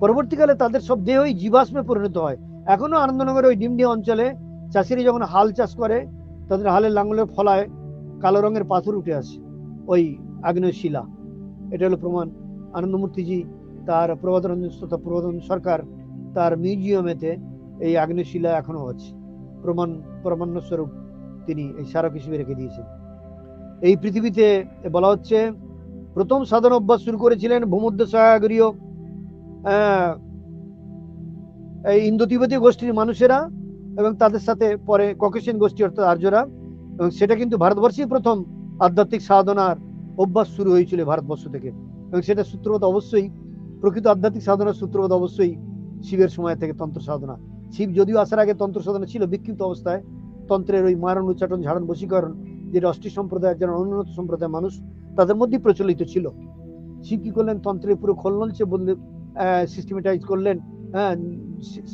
পরবর্তীকালে তাদের সব দেহই জীবাশ্মে পরিণত হয়। এখনো আনন্দনগরের ওই ডিমডিহা অঞ্চলে চাষিরা যখন হাল চাষ করে, তাদের হালের লাঙ্গলের ফলায় কালো রঙের পাথর উঠে আসে, ওই আগ্নেয় শিলা। এটা হলো প্রমাণ। আনন্দমূর্তিজি তার প্রভাতরঞ্জন সরকার তার মিউজিয়ামেতে এই আগ্নেয় শিলা এখনো আছে, প্রমাণ্যস্বরূপ তিনি এই স্মারক হিসেবে রেখে দিয়েছেন। এই পৃথিবীতে বলা হচ্ছে প্রথম সাধন অভ্যাস শুরু করেছিলেন ভূমধ্যসাগরীয় এই ইন্দো তিব্বতীয় গোষ্ঠীর মানুষেরা, এবং তাদের সাথে পরে ককেশিয়ান গোষ্ঠী অর্থাৎ আর্যরা। এবং সেটা কিন্তু ভারতবর্ষেই প্রথম আধ্যাত্মিক সাধনার অভ্যাস শুরু হয়েছিল ভারতবর্ষ থেকে। এবং সেটা সূত্রপাত অবশ্যই, প্রকৃত আধ্যাত্মিক সাধনার সূত্রপাত অবশ্যই শিবের সময় থেকে তন্ত্র সাধনা। শিব যদিও আসার আগে তন্ত্র সাধনা ছিল বিক্ষিপ্ত অবস্থায়। তন্ত্রের ওই মারণ, উচ্চাটন, ঝাড়ন, বশীকরণ, যেটা অষ্টি সম্প্রদায়ের যারা অনুন্নত সম্প্রদায়ের মানুষ, তাদের মধ্যেই প্রচলিত ছিল। শিব কি করলেন, তন্ত্রের পুরো খোলনলচে বদলে সিস্টেমেটাইজ করলেন,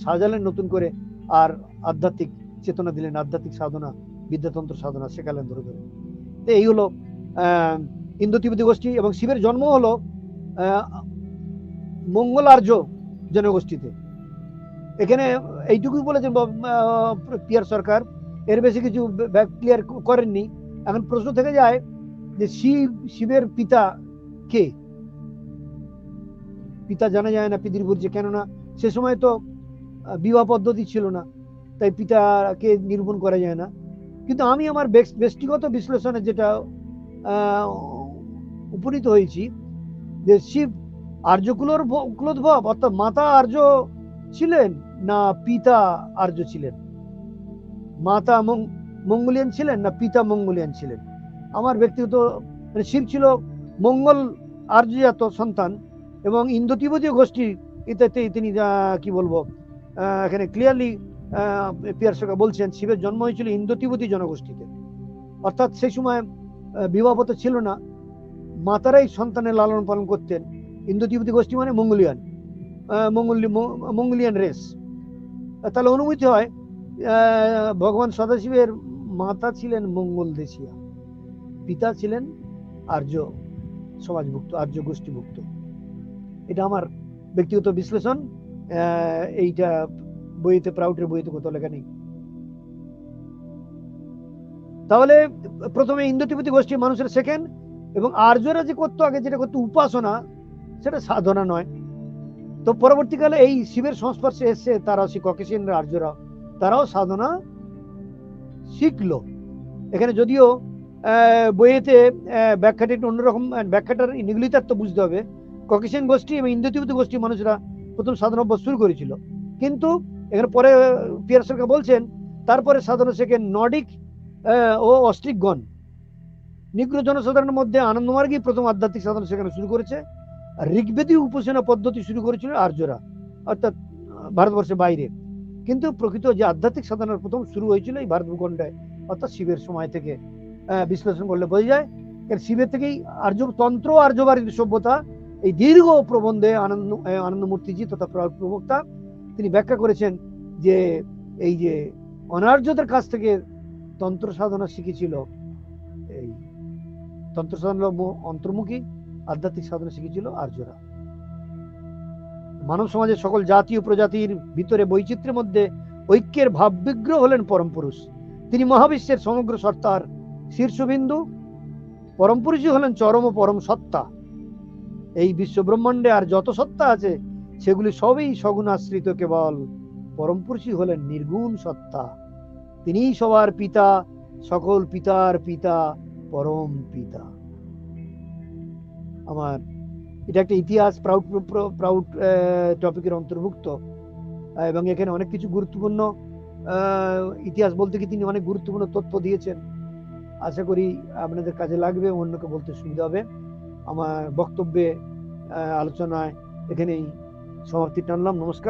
সাজালেন নতুন করে, আর আধ্যাত্মিক চেতনা দিলেন, আধ্যাত্মিক সাধনা, বিদ্যাতন্ত্র সাধনা শেখালেন ধরে ধরে। তো এই হলো ইন্দো তিব্বতী গোষ্ঠী। এবং শিবের জন্ম হলো মঙ্গল আর্য জনগোষ্ঠীতে। এখানে এইটুকুই বলেছেন পিয়ার সরকার, এর বেশি কিছু ক্লিয়ার করেননি। এখন প্রশ্ন থেকে যায় যে শিবের পিতা কে? পিতা জানা যায় না, পিতৃপুরুষ, কেননা সে সময় তো বিবাহ পদ্ধতি ছিল না, তাই পিতাকে নিরূপণ করা যায় না। কিন্তু আমি আমার ব্যক্তিগত বিশ্লেষণে যেটা উপনীত হয়েছি, যে শিব আর্য কুলোদ্ভব, অর্থাৎ মাতা আর্য ছিলেন না পিতা আর্য ছিলেন? মাতা মঙ্গোলিয়ান ছিলেন না পিতা মঙ্গোলিয়ান ছিলেন? আমার ব্যক্তিগত শিব ছিল মঙ্গল আর্যজাত সন্তান, এবং ইন্দো তিব্বতীয় গোষ্ঠী এটাতে তিনি কি বলবো, এখানে ক্লিয়ারলি পিয়ার সরকার বলছেন শিবের জন্ম হয়েছিল ইন্দো তিব্বতী জনগোষ্ঠীতে। অর্থাৎ সেই সময় বিবাহপত্র ছিল না, মাতারাই সন্তানের লালন পালন করতেন। ইন্দো তিব্বতী গোষ্ঠী মানে মঙ্গোলিয়ান রেস। তাহলে অনুমতি হয় ভগবান সদাশিবের মাতা ছিলেন মঙ্গল দেশিয়া, পিতা ছিলেন আর্য সমাজভুক্ত, আর্য গোষ্ঠীভুক্ত। এটা আমার ব্যক্তিগত বিশ্লেষণ। এইটা বইতে, প্রাউটের বইতে কোথাও লেখা নেই। তাহলে প্রথমে ইন্দো তিব্বতী গোষ্ঠীর মানুষের সেকেন্ড, এবং আর্যরা যে করতো আগে, যেটা করতো উপাসনা, সেটা সাধনা নয়। তো পরবর্তীকালে এই শিবের সংস্পর্শে এসে তারা, ককেশিয়ান আর্যরা, তারাও সাধনা শিখলো। এখানে যদিও বইয়েতে ব্যাখ্যাটা একটু অন্যরকম, ব্যাখ্যাটার নিগলিতার্থ বুঝতে হবে। ককেশিয়ান গোষ্ঠী এবং ইন্দো তিব্বতী গোষ্ঠীর মানুষরা প্রথম সাধনা অভ্যাস শুরু করেছিল, কিন্তু এখানে পরে পিয়ার সরকার বলছেন তারপরে সাধনা শেখে নর্ডিক ও অস্ট্রিকগণ। নিগ্র জনসাধারণের মধ্যে আনন্দমার্গই প্রথম আধ্যাত্মিক সাধনা শেখানো শুরু করেছে। আর ঋগ্বেদী উপাসনা পদ্ধতি শুরু করেছিল আর্যরা, অর্থাৎ ভারতবর্ষের বাইরে। কিন্তু প্রকৃত যে আধ্যাত্মিক সাধনার প্রথম শুরু হয়েছিল এই ভারত ভূখণ্ডে, অর্থাৎ শিবের সময় থেকে। বিশ্লেষণ করলে বোঝা যায় শিবের থেকেই তন্ত্র আর্যবাড়ির সভ্যতা। এই দীর্ঘ প্রবন্ধে আনন্দমূর্তিজি তথা প্রবক্তা তিনি ব্যাখ্যা করেছেন যে এই যে অনার্যদের কাছ থেকে তন্ত্র সাধনা শিখেছিল, এই তন্ত্র সাধনা অন্তর্মুখী আধ্যাত্মিক সাধনা শিখেছিল আর্যরা। মানব সমাজের সকল জাতি ও প্রজাতির ভিতরে বৈচিত্র্যের মধ্যে ঐক্যের ভাব বিগ্রহ হলেন পরম পুরুষ। তিনি মহাবিশ্বের সমগ্র সত্তার শীর্ষবিন্দু। পরম পুরুষই হলেন চরম ও পরম সত্তা। এই বিশ্ব ব্রহ্মাণ্ডে আর যত সত্তা আছে সেগুলি সবই সগুণাশ্রিত, কেবল পরম পুরুষই হলেন নির্গুণ সত্তা। তিনিই সবার পিতা, সকল পিতার পিতা, পরম পিতা। আমার এটা একটা ইতিহাস প্রাউড টপিকের অন্তর্ভুক্ত, এবং এখানে অনেক কিছু গুরুত্বপূর্ণ ইতিহাস বলতে কি তিনি অনেক গুরুত্বপূর্ণ তথ্য দিয়েছেন। আশা করি আপনাদের কাজে লাগবে, অন্যকে বলতে সুবিধা হবে। আমার বক্তব্যে আলোচনায় এখানেই সমাপ্তি টানলাম। নমস্কার।